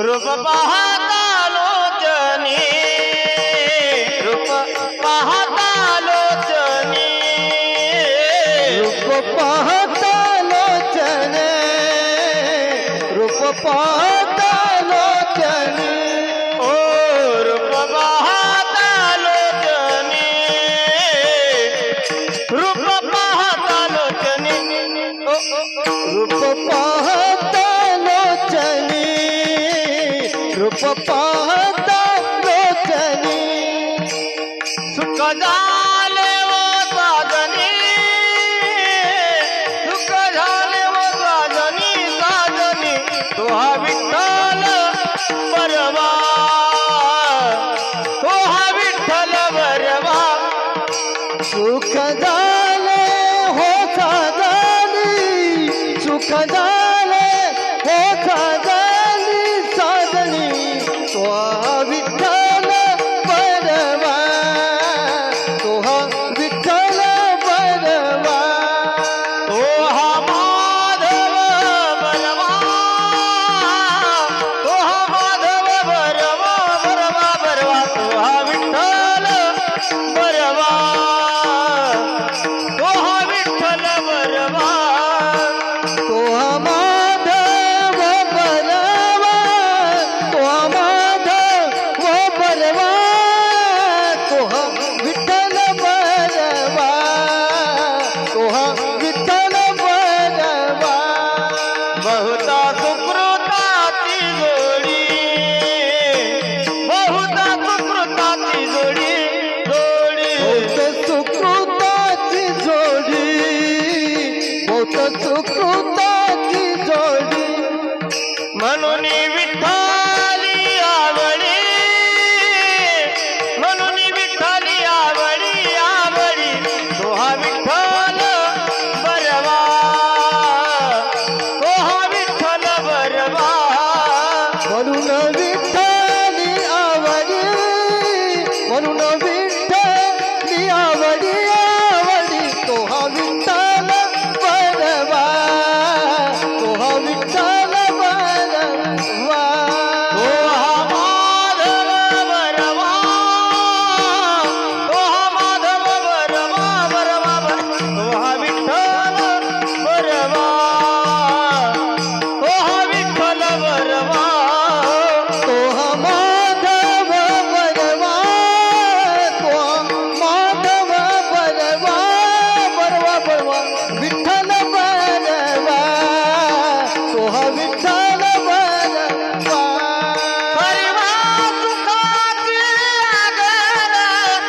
रूप पाहता लोचनी रूप पाहता लोचनी रूप पाहता लोचने रूप पाहता लोचनी ओ रूप पाहता लोचनी रूप पाहता लोचनी रूप पाहता लोचनी रूप पाहता लोचनी सुख झाले व साजनी सुख झाले व साजनी साजनी तो हा विठ्ठल बरवा तो हा विठ्ठल बरवा सुख झाले हो साजनी सुख झाले हो साजनी साजनी तो हा विठ्ठल बरवा तो हा विठ्ठल बरवा तो हा माधव बरवा तो हा माधव बरवा बरवा बरवा तो हा विठ्ठल बरवा तो हा विठ्ठल बरवा तो हा माधव बरवा तो हा माधव बरवा तो हा विठ्ठल बरवा तो हा विठ्ठल बरवा बहुता सुकृताची जोडी बहुता सुकृताची जोडी जोडी बहुत सुकृताची जोडी बहुत सुकृताची जोडी म्हणून विठ्ठली आवडी म्हणून विठ्ठली आवडी आवडी तो हा विठ्ठल बरवा तो हा विठ्ठल बरवा म्हणून विठ्ठली आवडी म्हणून विठ्ठली आवडी आवडी तो हा विठ्ठल बरवा तो हा विठ्ठल बरवा तो हा माधव बरवा तो हा माधव बरवा बरवा तो हा विठ्ठल बरवा तो हा विठ्ठल बरवा तो हा माधव बरवा तो हा माधव बरवा बरवा बरवा विठ्ठल बरवा तो हा विठ्ठल बरवा सर्वा सुखाचे आगर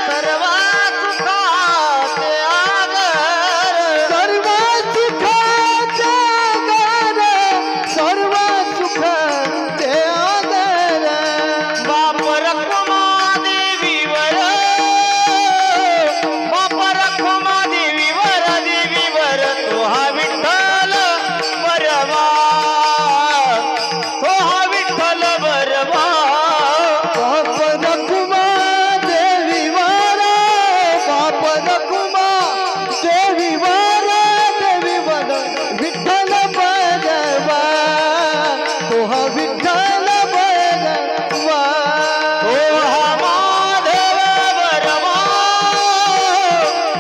सर्वा सुखाचे आगर सर्व सुखाचे आगर सर्व सुखाचे आगर बाप रखुमा देवीवर बाप रखुमा देवीवर तो हा विठ्ठल बरवा तो हा विठ्ठल बरवा बाप रखुमा देवीवर बाप रखुमा देवीवर देवीवर विठ्ठल बरवा तो हा विठ्ठल बरवा तो हा माधव बरवा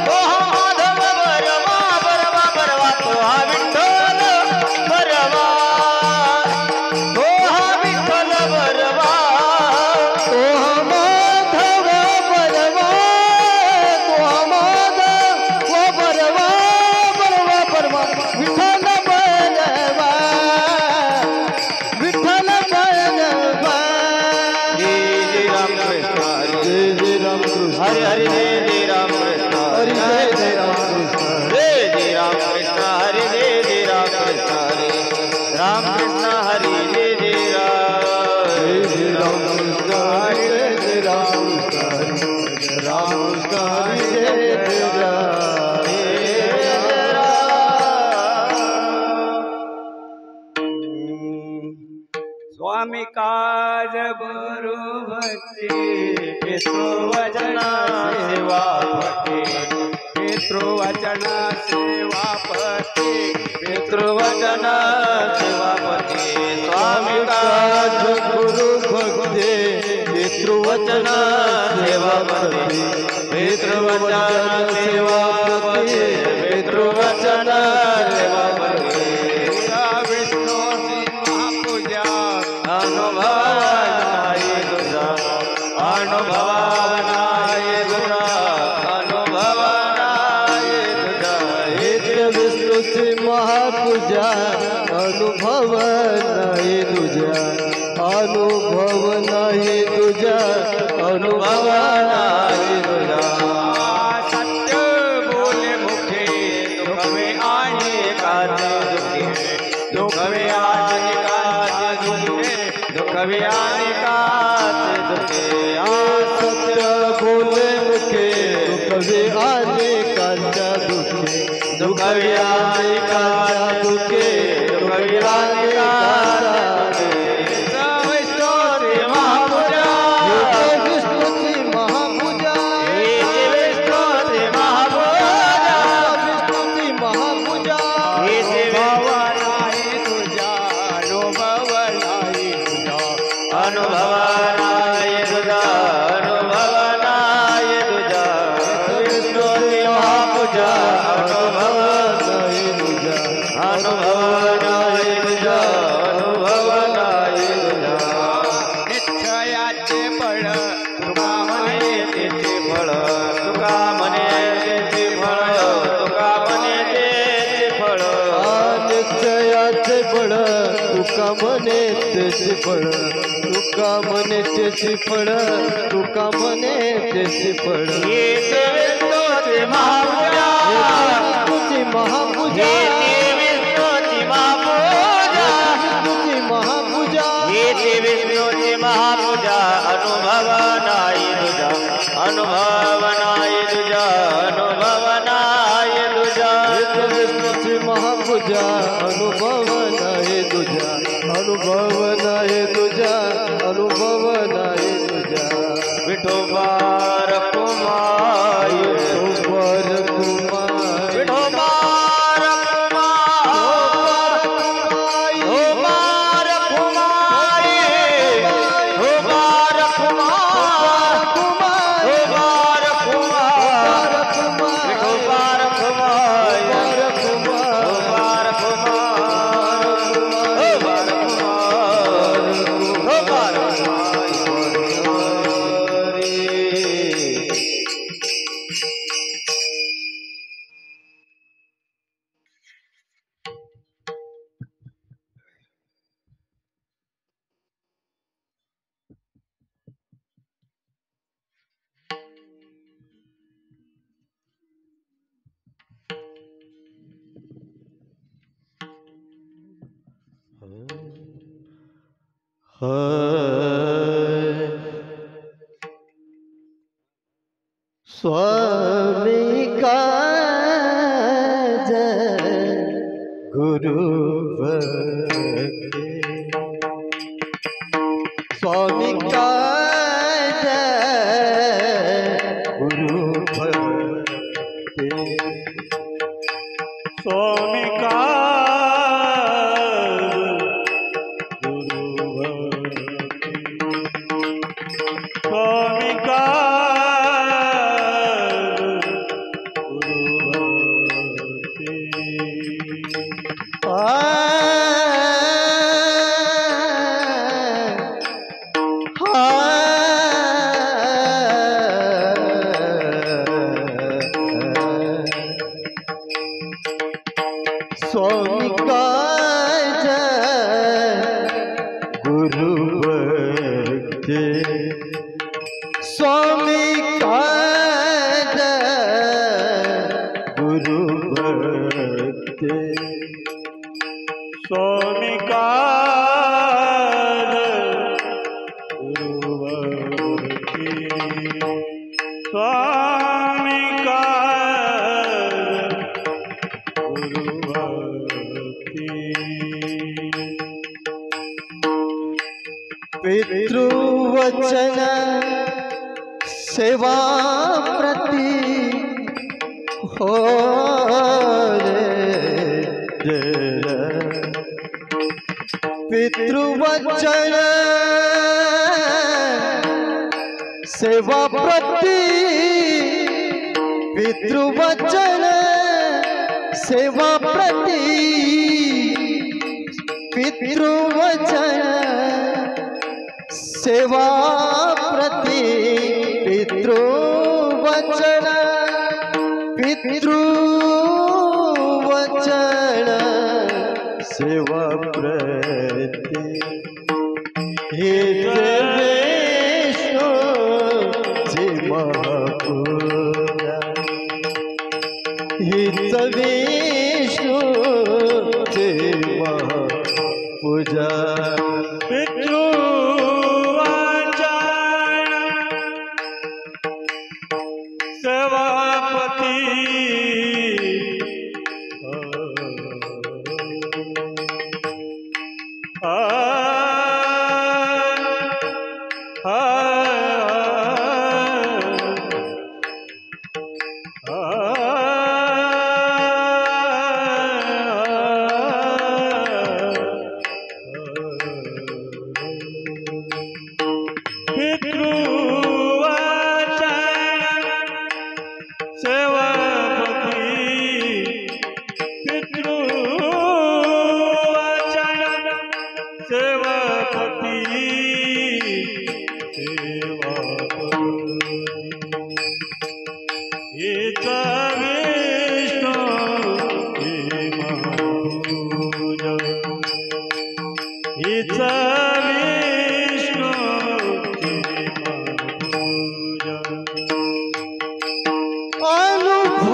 तो हा माधव बरवा बरवा बरवा तो हा विठ्ठल बरवा तो हा विठ्ठल बरवा तो हा माधव बरवा तो हा माधव बरवा बरवा बरवा विठ्ठल बरवा विठ्ठल बरवा जय जय राम कृष्ण जय जय राम कृष्ण हरे हरे जय जय राम कृष्ण हरि जय जय राम कृष्ण जय जय राम कृष्ण हरे जय जय राम कृष्ण हरे राम कृष्ण हरे जय जय राम जय जय राम कृष्ण हरि जय जय राम कृष्ण हरि जय जय राम स्वामी काज गुरु भक्ती पितृवचना सेवा पती पितृवचना सेवा पती पितृ पितृवचन सेवापती स्वामी काज गुरु भक्ते पितृवचन सेवापती पितृवचन सेवापती पितृवचन सेवापती विष्णू महापूजा अनुभवानाय तुझा अनुभवानाय तुझा अनुभवानाय तुझा नित्य विष्णूची महापूजा अनुभव नाही तुझ्या अनुभव नाही तुझ्या अनुभव नाही तुझ्या सत्य बोले मुखे दुखवे आणि काचे दुखे दुखवे आणि काचे दुखे दुखवे आणि काचे दुखे सत्य बोले मुखे दुखवे आणि कांच्या दुखे दुखवे आणि काचे दुखे दुखवे आणि काचे विष्णूची महापूजा विष्णूची महापूजा विष्णूची महापूजा विष्णूची महापूजा अनुभवानाय तुझ्या अनुभवानाय तुझ्या अनुभवानाय तुझ्या विष्णूची महापूजा अनुभवानाय तुझ्या अनुभवानाय तुझ्या अनुभवानाय तुझ्या निश्चयाचे फळ तुका म्हणे त्याचे फळ तुका म्हणे त्याचे फळ तुका म्हणे त्याचे फळ निश्चयाचे फळ तुका म्हणे त्याचे फळ तुका म्हणे त्याचे फळ तुका म्हणे त्याचे फळ येते विष्णूची महापूजा तुझी महापूजा येते विष्णूची महापूजा तुझी महापूजा येते विष्णूची महापूजा अनुभवानाय तुझ्या अनुभवानाय तुझ्या अनुभवानाय तुझ्या विष्णूची महापूजा अनुभव नाही तुझ्या अनुभव नाही तुझ्या अनुभव नाही तुझ्या विठोबा रखुमाई वर कुमार विठोबा रखुमाई विठोबा रखुमाई विठोबा रखुमाई विठोबा रखुमाई विठोबा रखुमाई विठोबा स्वामी काज गुरु भक्ति स्वामी काज गुरु भक्ति स्वामी स्वामी काज गुरु भक्ति स्वामी काज गुरु भक्ति स्वामी स्वामी पितृवचन सेवा प्रति हो रे पितृवचन सेवा प्रति पितृवचन सेवा प्रति पितृवचन सेवा प्रति पितृवचन पितृवचन सेवा प्रति हित विष्णूची महापूजा हित विष्णूची महापूजा सभापती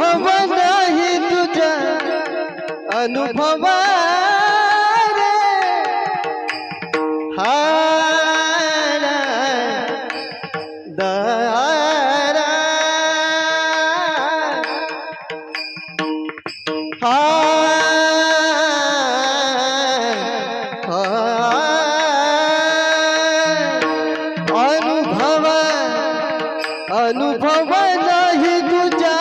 अनुभव नाही तुझा अनुभव रे हारा दारा अनुभव अनुभव नाही तुझा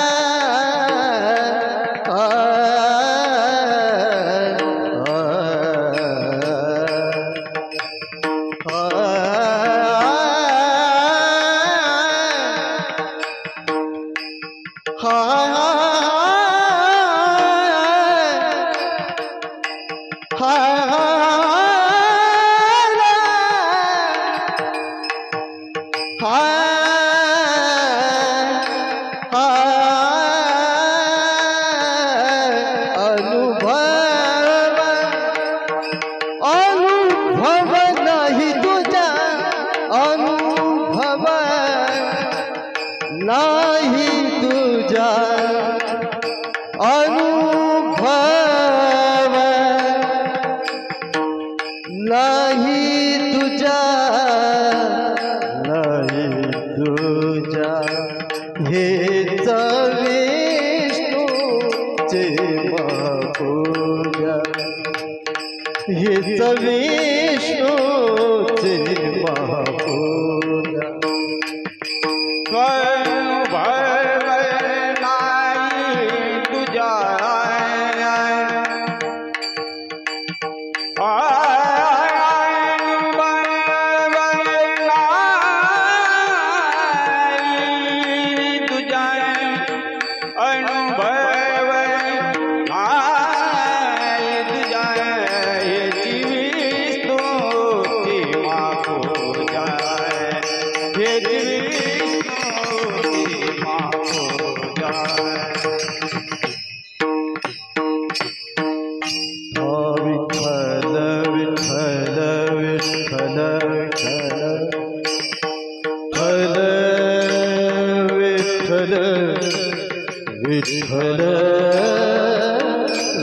अनुभव नाही तुझा अनुभव नाही तुझा अनुभव नाही तुझा नाही तुझा हेच विष्णूचे महापूजा हेच विष्णूचे महापूजा विठ्ठल विठ्ठल विठ्ठल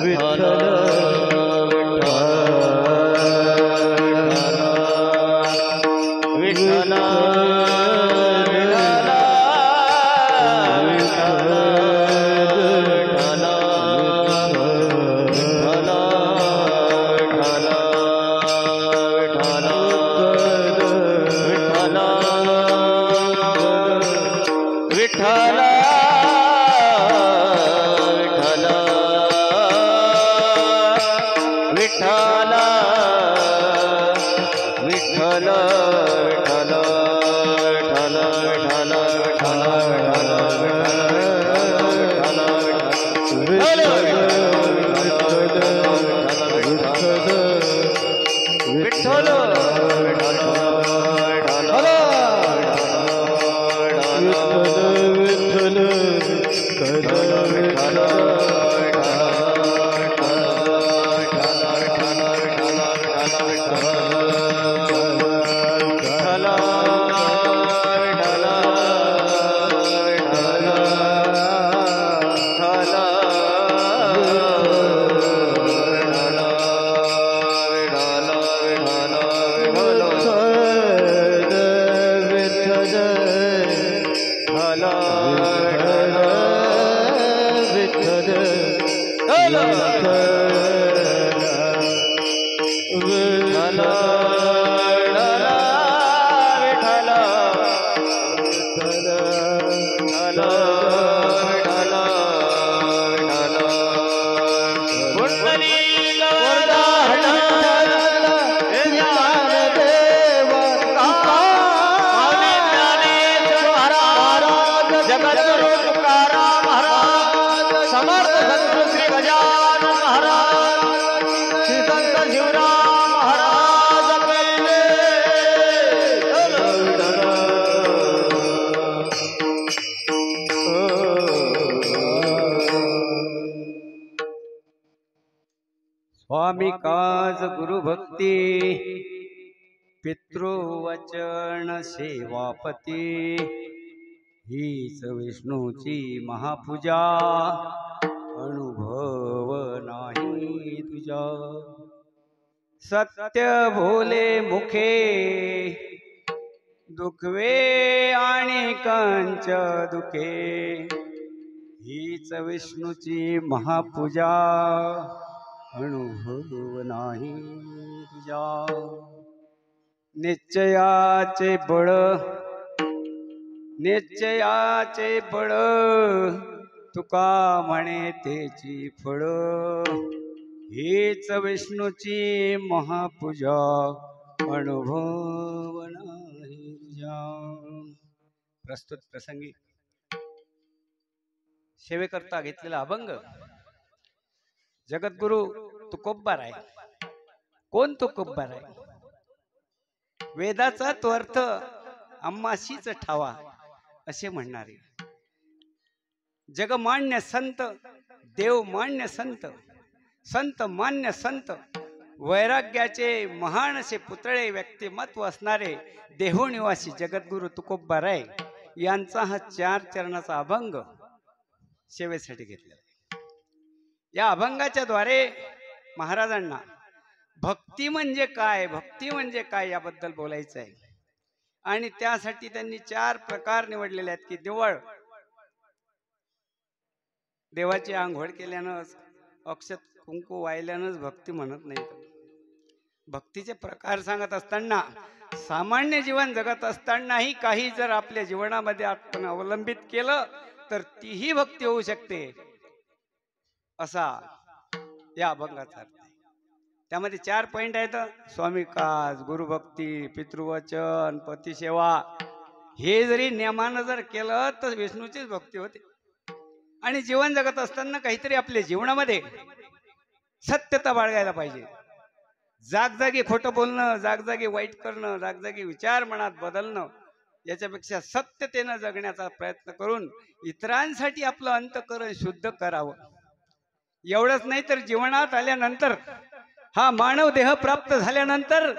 विठ्ठल विठ्ठल विठ्ठल विठ्ठल विठ्ठल विठ्ठल स्वामी काज गुरु भक्ती पितृवचन सेवापती हीच विष्णूची महापूजा अनुभव नाही तुझा सत्य बोले मुखे दुखवे आणि कंच दुखे हीच विष्णूची महापूजा अनुभव नाही तुझा निश्चयाचे बळ तुका म्हणे तेची फळ हीच विष्णूची महापूजा अनुभव नाही तुझा। प्रस्तुत प्रसंगी सेवेकरता घेतलेला अभंग जगद्गुरु तुकोब्बार आहे। कोण तुकोब्बार आहे? वेदाचा तो अर्थ आम्हाशीच ठावा असे म्हणणारे जगमान्य संत, देवमान्य संत, संत मान्य संत, वैराग्याचे महान असे पुतळे व्यक्तिमत्व असणारे देहनिवासी जगद्गुरु तुकोब्बार आहे यांचा हा 4 चरणाचा अभंग सेवेसाठी घेतला। या अभंगाच्या द्वारे महाराजांना भक्ती म्हणजे काय, भक्ती म्हणजे काय याबद्दल बोलायचं आहे आणि त्यासाठी त्यांनी 4 प्रकार निवडलेले आहेत की निवळ देवाची आंघोळ केल्यानं अक्षत कुंकू वाहिल्यानंच भक्ती म्हणत नाही। भक्तीचे प्रकार सांगत असताना सामान्य जीवन जगत असतानाही काही जर आपल्या जीवनामध्ये आपण अवलंबित केलं तर तीही भक्ती होऊ शकते असा या अभंगाचा अर्थ आहे। त्यामध्ये 4 पॉइंट आहेत। स्वामी काज, गुरुभक्ती, पितृवचन, पतिसेवा हे जरी नियमानं जर केलं तर विष्णूचीच भक्ती होते। आणि जीवन जगत असताना काहीतरी आपल्या जीवनामध्ये सत्यता बाळगायला पाहिजे। जागजागी खोटं बोलणं, जागजागी वाईट करणं, जागजागी विचार मनात बदलणं याच्यापेक्षा सत्यतेनं जगण्याचा प्रयत्न करून इतरांसाठी आपलं अंतःकरण शुद्ध करावं। एवढंच नाही तर जीवनात आल्यानंतर हा मानव देह प्राप्त झाल्यानंतर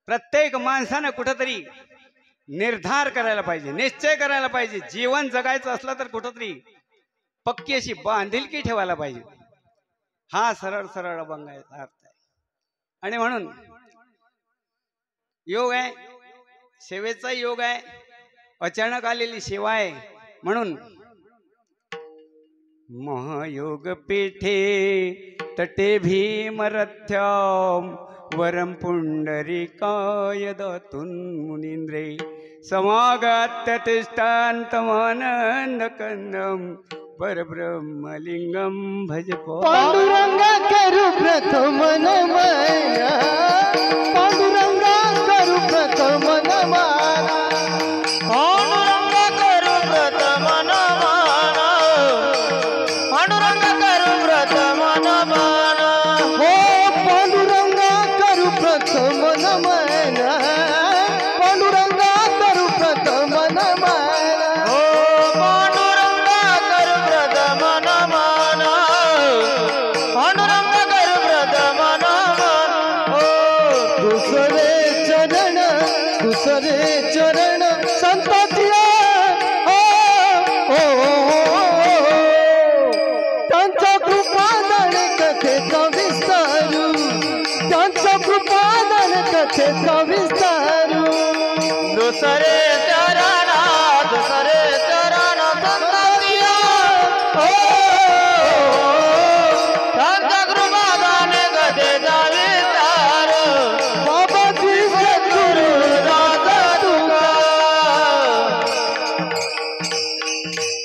प्रत्येक माणसानं कुठंतरी निर्धार करायला पाहिजे, निश्चय करायला पाहिजे। जीवन जगायचं असलं तर कुठंतरी पक्की अशी बांधिलकी ठेवायला पाहिजे। हा सरळ सरळ अभंगाचा अर्थ आहे। आणि म्हणून योग आहे, सेवेचा योग आहे, अचानक आलेली सेवा आहे। म्हणून महायोग पीठे तटे भीमरथ्याम वरम पुंडरीकाय दातुन मुनींद्रे समागत्यतिष्ठान्तमानन्दकन्दं परब्रह्मलिङ्गं भज पांडुरंगा करू प्रथम नमन पांडुरंगा करू प्रथम नमन पांडुरंगा करू प्रथम नमन पांडुरंगा करू प्रथम नमन हो पांडुरंगा करू प्रथम नमन पांडुरंगा करू प्रथम नमन हो पांडुरंगा करू प्रथम नमन पांडुरंगा करू प्रथम नमन हो दुसरे चरण संतातिया त्यांचा कृपादान कथेचा विस्तारू त्यांचा कृपादान कथेचा विस्तारू दुसरे चरण संततिया त्यांचा कृपादान कथेचा विस्तार बाबा श्री सद्गुरु दादा तुका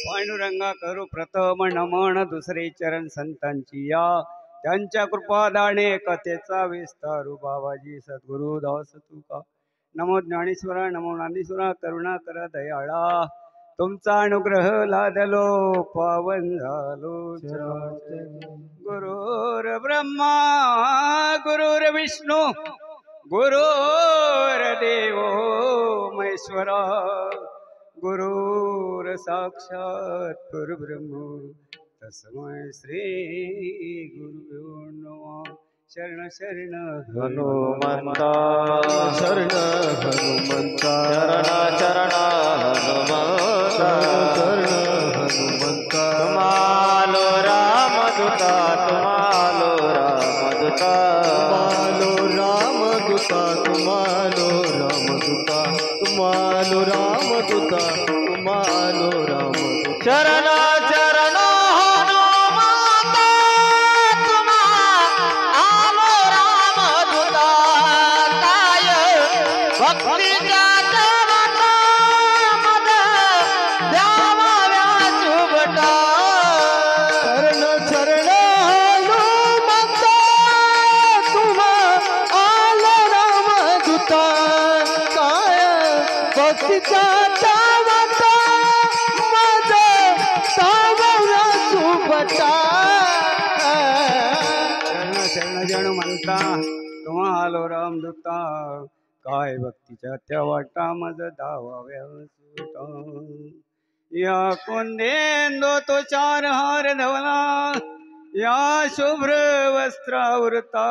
पांडुरंगा करू प्रथम नमन दुसरे चरण संतांची या त्यांच्या कृपादाने कथेचा विस्तारू बाबाजी सद्गुरु दास तुका नमो ज्ञानेश्वरा नमो नांदेश्वरा करुणा कर दयाळा तुमचा अनुग्रह लादलो पावन झालो गुरुर ब्रह्मा गुरुर विष्णू गुरुर्देव महेश्वरा गुरुर साक्षात परब्रह्म तस्मै श्री गुरुभ्यो नमः शरण शरण हनुमंता शरण हनुमंता चरण हनुमंता शरण हनुमंता तुम्हालो रामदूता तुम्हालो रामदूता तुम्हालो रामदूता तुम्हालो रामदूता तुम्हालो रामदूता चरण चरण हनुमंता तुम्हालो रामदूता काय भक्तीच्या चरणामध्ये द्यावा व्यासुभटा चरण चरण हनुमंता तुम्हालो रामदूता काय भक्तीचा दावता माझा सावरा सुपटा शरण शरण जण म्हणता तुम्हालो रामदूता काय भक्तीच्या त्या वाटा मज धावाव्या सुटा या कुंदेंदो तो चार हार धवला या शुभ्र वस्त्रावृता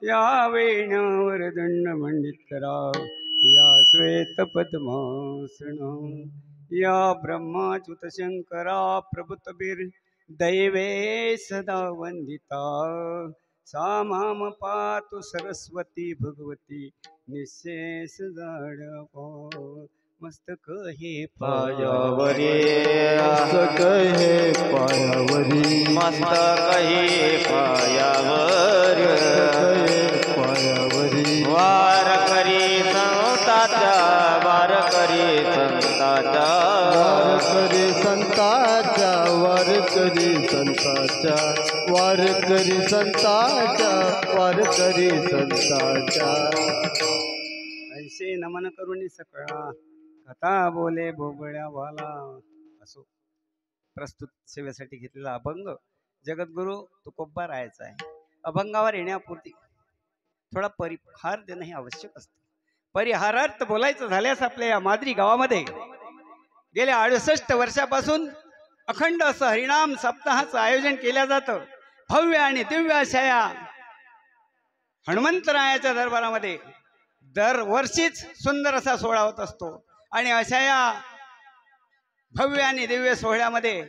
या वेण्यावर दंड मंडित करा या श्वेत पद्मासन या ब्रह्माच्युत शंकरा प्रभुतबीर दैवे सदा वंदिता सा माम पातु सरस्वती भगवती निशेष जाडपा मस्तक हे पायावरी मस्तक हे पायावरी मस्तक हे पायावर पायावरी वार करी संताचा वार करी संताचा वारकरी संताच्या वारकरी संताच्या वारकरी संताच्या वारकरी संताच्या ऐसे नमन करुणी सकळा कथा बोले बोबड्या वाला असो प्रस्तुत सेवेसाठी घेतलेला अभंग जगद्गुरु तुकोबा राहायचा आहे. अभंगावर येण्यापूर्वी थोडा परिहार देणं हे आवश्यक असतं. परिहारार्थ बोलायचं झाल्यास आपल्या या माद्री गावामध्ये गेल्या 68 वर्षापासून अखंड असं हरिनाम सप्ताहाचं आयोजन केलं जातं. भव्य आणि दिव्य अशा या हनुमंतरायाच्या दरबारामध्ये दरवर्षीच सुंदर असा सोहळा होत असतो. आणि अशा या भव्य आणि दिव्य सोहळ्यामध्ये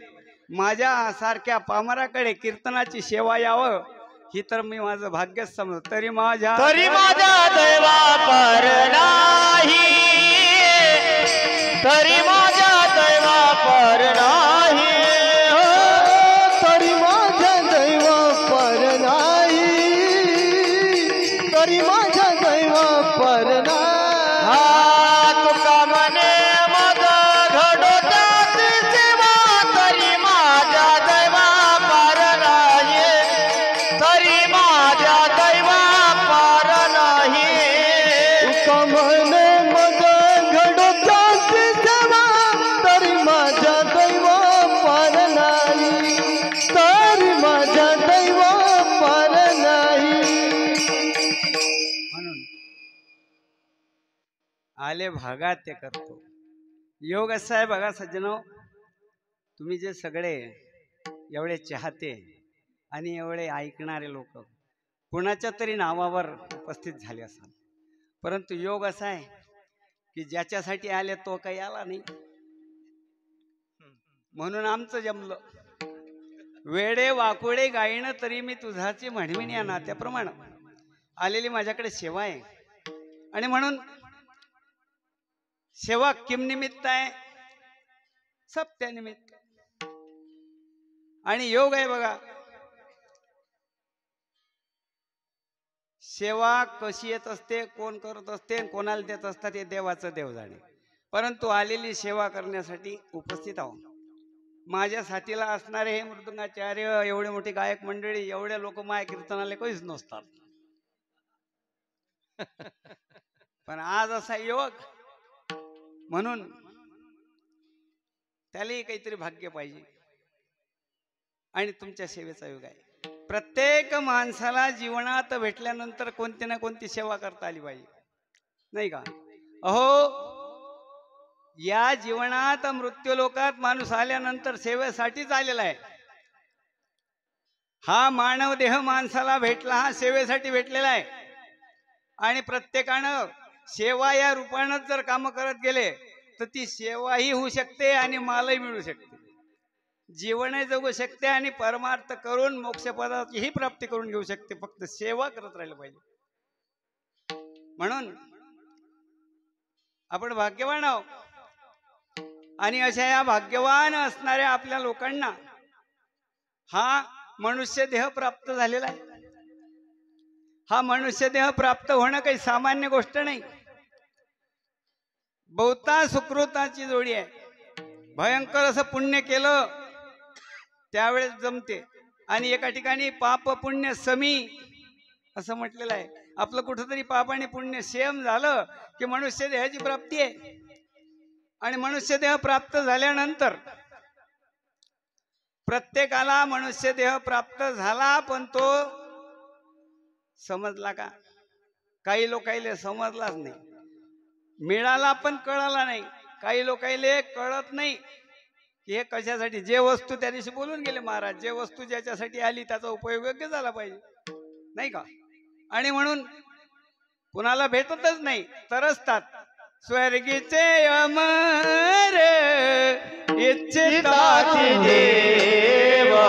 माझ्या सारख्या पामराकडे कीर्तनाची सेवा यावं ही तर मी माझं भाग्यच समजतो. तरी माझ्या दैवा पर नाही तरी माझ्या दैवा पर नाही तरी माझ्या दैवा पर नाही तरी माझ्या दैवा पर नाही तुका आपले भागात ते करतो. योग असा आहे बघा सज्जनो, तुम्ही जे सगळे एवढे चाहते आणि एवढे ऐकणारे लोक कुणाच्या तरी नावावर उपस्थित झाले असाल, परंतु योग असा आहे की ज्याच्यासाठी आले तो काही आला नाही, म्हणून आमचं जमलं. वेडे वाकुडे गायण तरी मी तुझाची म्हणवीन या नात्याप्रमाणे आलेली माझ्याकडे सेवा आहे. आणि म्हणून सेवा किम निमित्त आहे, सत्य निमित्त. आणि योग आहे बघा, सेवा कशी येत असते, कोण करत असते, कोणाला देत असतात हे देवाचं देव जाणे. परंतु आलेली सेवा करण्यासाठी उपस्थित आहोत. माझ्या साथीला असणारे हे मृदुंगाचार्य, एवढे मोठी गायक मंडळी, एवढे लोक माय कीर्तनाला काहीच नसतात. पण आज असा योग, म्हणून त्यालाही काहीतरी भाग्य पाहिजे. आणि तुमच्या सेवेचा योग आहे. प्रत्येक माणसाला जीवनात भेटल्यानंतर कोणती ना कोणती सेवा करता आली पाहिजे, नाही का? अहो, या जीवनात मृत्यूलोकात माणूस आल्यानंतर सेवेसाठीच आलेला आहे. हा मानव देह माणसाला भेटला, हा सेवेसाठी भेटलेला आहे. आणि प्रत्येकानं सेवा या रूपानं जर काम करत गेले तर ती सेवाही होऊ शकते आणि मालही मिळू शकते, जीवनही जगू शकते आणि परमार्थ करून मोक्षपदाचीही प्राप्ती करून घेऊ शकते. फक्त सेवा करत राहिलं पाहिजे. म्हणून आपण भाग्यवान आहोत. आणि अशा या भाग्यवान असणाऱ्या आपल्या लोकांना हा मनुष्य देह प्राप्त झालेला आहे. हा मनुष्य देह प्राप्त होणं काही सामान्य गोष्ट नाही. बहुता सुकृताची जोडी आहे. भयंकर असं पुण्य केलं त्यावेळेस जमते. आणि एका ठिकाणी पाप पुण्य समी असं म्हटलेलं आहे. आपलं कुठंतरी पाप आणि पुण्य सेम झालं की मनुष्य देहाची प्राप्ती आहे. आणि मनुष्य देह प्राप्त झाल्यानंतर प्रत्येकाला मनुष्य देह प्राप्त झाला, पण तो समजला का? काही लोकांना समजलाच नाही. मिळाला पण कळाला नाही. काही लोकांना कळत नाही की हे कशासाठी. जे वस्तू त्या दिवशी बोलून गेले महाराज, जे वस्तू ज्याच्यासाठी आली त्याचा उपयोग योग्य झाला पाहिजे, नाही का? आणि म्हणून कुणाला भेटतच नाही, तरसतात. स्वर्गीचे अमर इच्छितात देवा,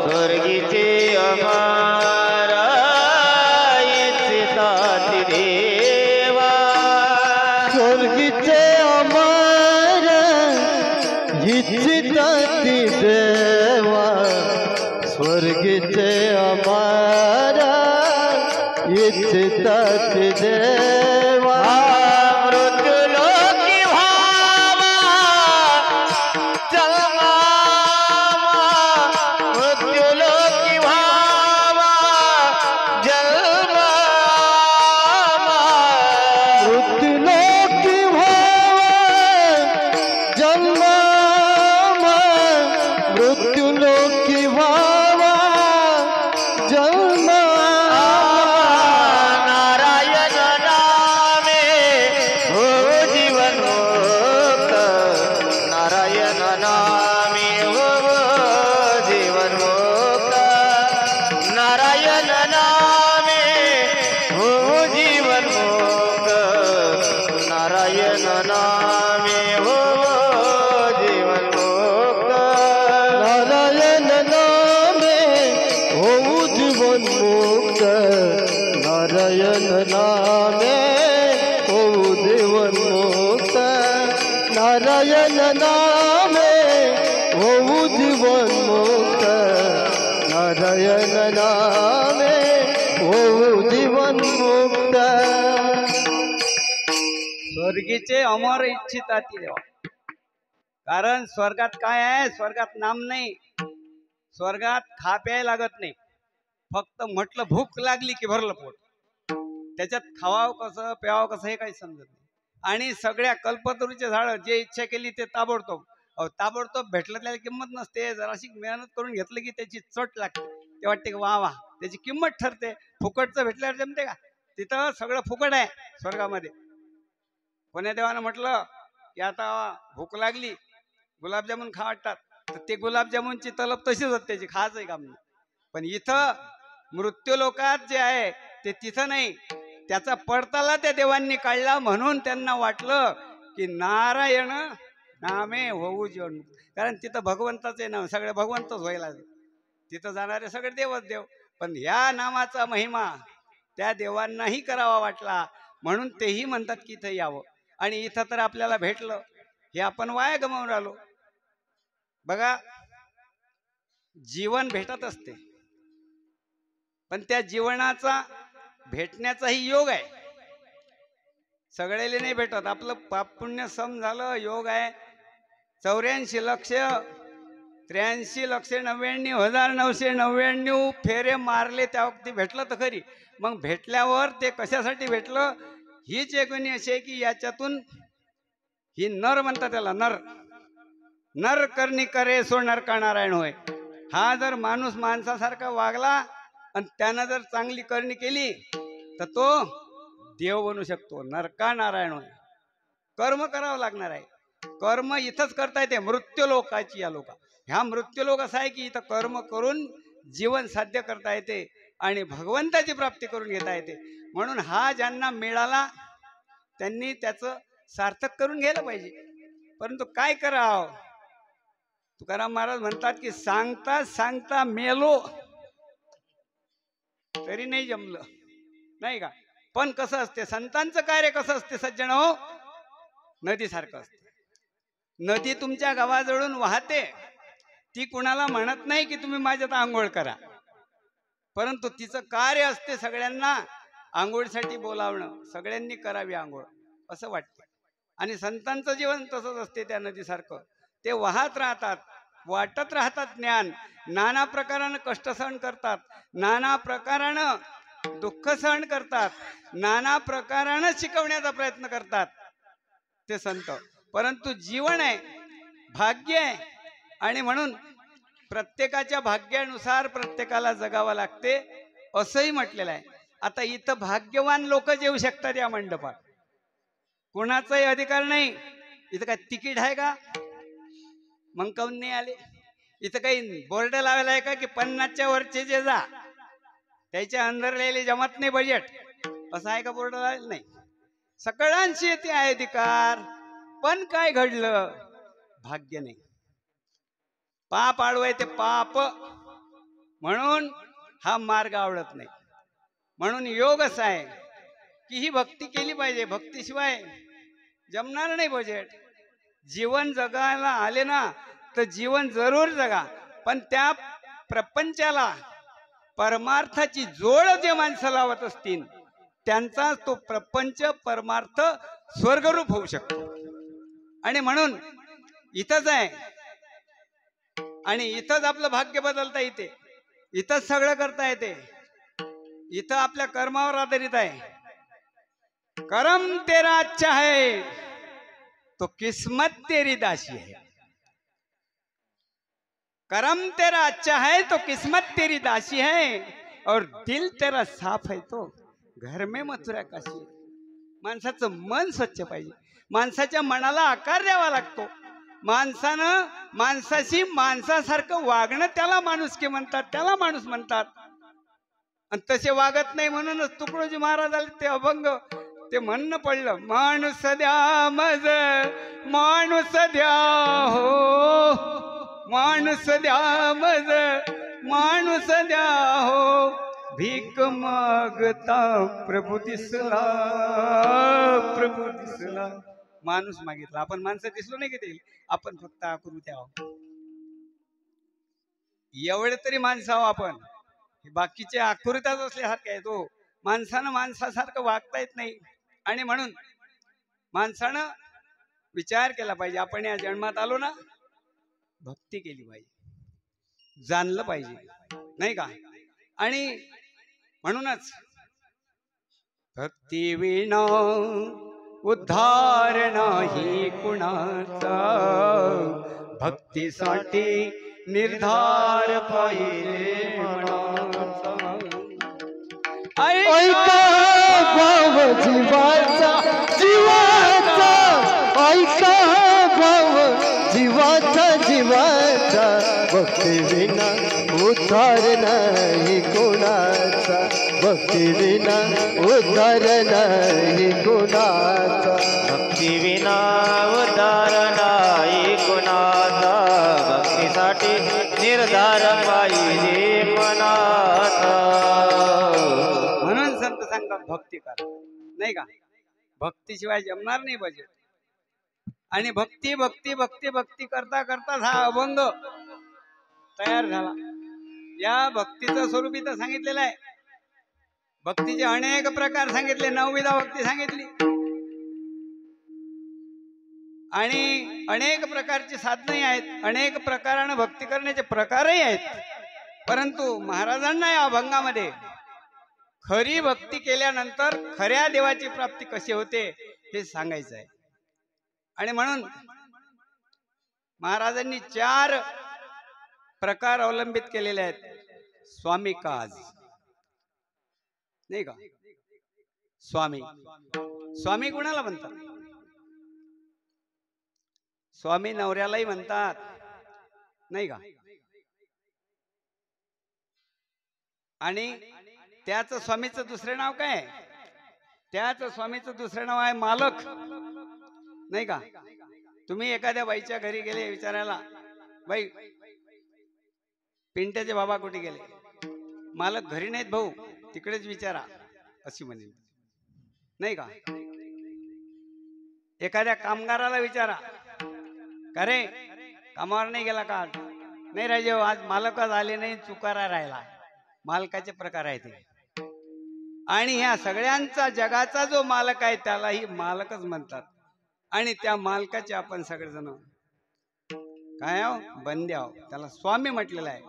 स्वर्गीचे अमर इच्छितात देवा, स्वर्गीचे अमर इच्छितात देवा, स्वर्गीचे अमर इच्छितात देवा. मृत्युलोकी भावा जन्मामा, मृत्युलोकी भावा जन्मामा, मृत्युलोकी भावा जन्मामा, मृत्युलोकी भावा जन्मामा. नारायण नामे हो जीवन मुक्त, नारायण नामे हो जीवन मुक्त, नारायण नामे हो जीवन मुक्त, नारायण नामे हो जीवन मुक्त, नारायण नामे होऊ जीवन मुक्त, नारायण नामे होऊ जीवन मुक्त, नारायण नामे होऊ जीवन मुक्त, नारायण नामे होऊ जीवन मुक्त. स्वर्गीचे अमर इच्छितात देवा. कारण स्वर्गात काय आहे? स्वर्गात नाम नाही. स्वर्गात खा प्याय लागत नाही. फक्त म्हटलं भूक लागली की भरलं पोट. त्याच्यात खावावं कसं प्यावं कसं हे काही समजत नाही. आणि सगळ्या कल्पतरूचे झाड जे इच्छा केली ते ताबडतोब, ताबडतोब भेटलं त्याला किंमत नसते. जराशी मेहनत करून घेतलं की त्याची चट लागते. ते वाटते की वा वा, त्याची किंमत ठरते. फुकटचं भेटल्यावर जमते का? तिथं सगळं फुकट आहे स्वर्गामध्ये. कोण्या देवानं म्हटलं की आता भूक लागली, गुलाबजामुन खा वाटतात, तर ते गुलाबजामुनची तलब तशीच होत, त्याची खायचंही काम नाही. पण इथं मृत्यू लोकात जे आहे ते तिथं नाही, त्याचा पडताला त्या देवांनी काढला. म्हणून त्यांना वाटलं की नारायण नामे होऊ जीवन, कारण तिथं भगवंताचे नाव, सगळे भगवंतच व्हायला, तिथं जाणारे सगळे देवच देव. पण ह्या नामाचा महिमा त्या देवांनाही करावा वाटला, म्हणून तेही म्हणतात की इथं यावं. आणि इथं तर आपल्याला भेटलं, हे आपण वाया गमावून राहिलो. बघा, जीवन भेटत असते, पण त्या जीवनाचा भेटण्याचाही योग आहे. सगळ्याला नाही भेटत. आपलं पाप पुण्य सम झालं, योग आहे. 84,83,99,999 फेरे मारले त्या वक्ती भेटलं तर खरी. मग भेटल्यावर ते कशासाठी भेटलं, हीच एक अशी आहे की याच्यातून ही नर म्हणतात त्याला, नर नर करणी करे सो नर का नारायण होय. हा जर माणूस माणसासारखा वागला आणि त्यानं जर चांगली करणी केली तर तो देव बनू शकतो, नरका नारायण होय. कर्म करावं लागणार आहे. कर्म इथंच करता येते, मृत्यू लोकाची. या लोका ह्या मृत्यू लोक असा आहे की इथं कर्म करून जीवन साध्य करता येते आणि भगवंताची प्राप्ती करून घेता येते. म्हणून हा ज्यांना मिळाला त्यांनी त्याचं सार्थक करून घ्यायला पाहिजे. परंतु काय करावं, तुकाराम महाराज म्हणतात की सांगता सांगता मेलो तरी नाही जमलं, नाही का. पण कसं असते संतांचं कार्य, कसं असते सज्जन हो, नदीसारखं असते. नदी तुमच्या गावाजवळून वाहते, ती कुणाला म्हणत नाही की तुम्ही माझ्यात आंघोळ करा, परंतु तिचं कार्य असते सगळ्यांना आंघोळीसाठी बोलावणं, सगळ्यांनी करावी आंघोळ असं वाटते. आणि संतांचं जीवन तसंच असते, त्या नदीसारखं. ते वाहत राहतात, वाटत राहतात ज्ञान, नाना प्रकारानं कष्ट सहन करतात, नाना प्रकारानं दुःख सहन करतात, नाना प्रकारानं शिकवण्याचा प्रयत्न करतात ते संत. परंतु जीवन आहे, भाग्य आहे, आणि म्हणून प्रत्येकाच्या भाग्यानुसार प्रत्येकाला जगावं लागते असंही म्हटलेलं आहे. आता इथं भाग्यवान लोक येऊ शकतात या मंडपात, कोणाचाही अधिकार नाही. इथं काय तिकीट आहे का, मग काऊन नाही आले? इथं काही बोर्ड लावायला आहे का की 50च्या वरचे जे जा त्याच्या अंदर लिहिले जमत नाही बजेट, असं आहे का बोर्ड लावलेलं? नाही. सगळ्यांशी येते आहे अधिकार, पण काय घडलं, भाग्य नाही. पाप आडवाय ते पाप, म्हणून हा मार्ग आवडत नाही. म्हणून योग असा आहे की ही भक्ती केली पाहिजे, भक्तीशिवाय जमणार नाही बजेट. जीवन जगायला आले ना तर जीवन जरूर जगा, पण त्या प्रपंचाला परमार्थाची जोड जे माणसं लावत असतील त्यांचा तो प्रपंच परमार्थ स्वर्गरूप होऊ शकतो. आणि म्हणून इथंच आहे, आणि इथंच आपलं भाग्य बदलता येते, इथंच सगळं करता येते, इथं आपल्या कर्मावर आधारित आहे. कर्म तेरा अच्छा है तो किस्मत तेरी दासी है. कर्म तेरा अच्छा है तो किस्मत तेरी दासी है, और दिल तेरा साफ है तो घर में मथुरा काशी. माणसाचं मन स्वच्छ पाहिजे, माणसाच्या मनाला आकार द्यावा लागतो. माणसानं माणसाशी माणसासारखं वागणं त्याला माणुसकी म्हणतात, त्याला माणूस म्हणतात. आणि तसे वागत नाही म्हणूनच तुकडोजी महाराज आले ते अभंग, ते म्हणणं पडलं, माणूस द्या मज माणूस द्या हो, माणूस द्या मज माणूस द्या हो, भीक मागता प्रभू दिसला, प्रभू दिसला. माणूस मागितला, आपण माणसं दिसलो नाही किती, आपण फक्त आकृती आहोत. एवढे तरी माणसं आहो आपण, बाकीचे आकृत्याच असल्यासारखे आहे. तो माणसानं माणसासारखं वागता येत नाही. आणि म्हणून माणसानं विचार केला पाहिजे, आपण या जन्मात आलो ना, भक्ती केली पाहिजे, जाणलं पाहिजे, नाही का. आणि म्हणूनच भक्ती विना उद्धार नाही कुणाचा, भक्तीसाठी निर्धार पाहिजे मनाचा. ऐका भाव जीवाचा जीवाचा ऐका भाव जीवाचा जीवाचा भक्ती विना उद्धार नाही कोणाचा भक्ती विना उद्धार नाही कोणाचा भक्ती विना उद्धार नाही कुणाचा भक्तीसाठी निर्धार पाहिजे मनाचा म्हणून संत सांगतात भक्ती करा, नाही का? भक्तीशिवाय जमणार नाही भजन. आणि भक्ती भक्ती भक्ती भक्ती करता करता हा अभंग तयार झाला. या भक्तीचं स्वरूप इथं सांगितलेलं आहे. भक्तीचे अनेक प्रकार सांगितले, 9विधा भक्ती सांगितली आणि अनेक प्रकारची साधनही आहेत, अनेक प्रकाराने भक्ती करण्याचे प्रकारही आहेत. परंतु महाराजांना या अभंगामध्ये खरी भक्ती केल्यानंतर खऱ्या देवाची प्राप्ती कशी होते हे सांगायचं आहे. आणि म्हणून महाराजांनी 4 प्रकार अवलंबित केलेले आहेत. स्वामी काज, नाही का? स्वामी स्वामी कुणाला म्हणतात? स्वामी नवऱ्यालाही म्हणतात, नाही का? आणि त्याच स्वामीचं दुसरे नाव काय? त्याच स्वामीचं दुसरे नाव आहे मालक, नाही का? तुम्ही एखाद्या बाईच्या घरी गेले विचारायला, बाई पिंट्याचे बाबा कुठे गेले? मालक घरी नाहीत भाऊ, तिकडेच विचारा, अशी म्हणेल, नाही का? एखाद्या कामगाराला विचारा, का रे कामावर नाही गेला का? नाही राजे, आज मालकच आले नाही, चुकारा राहिला. मालकाचे प्रकार आहेत ते. आणि ह्या सगळ्यांचा जगाचा जो मालक आहे त्यालाही मालकच म्हणतात. आणि त्या मालकाचे आपण सगळेजण काय आहो? बंदे आहो. त्याला स्वामी म्हटलेलं आहे.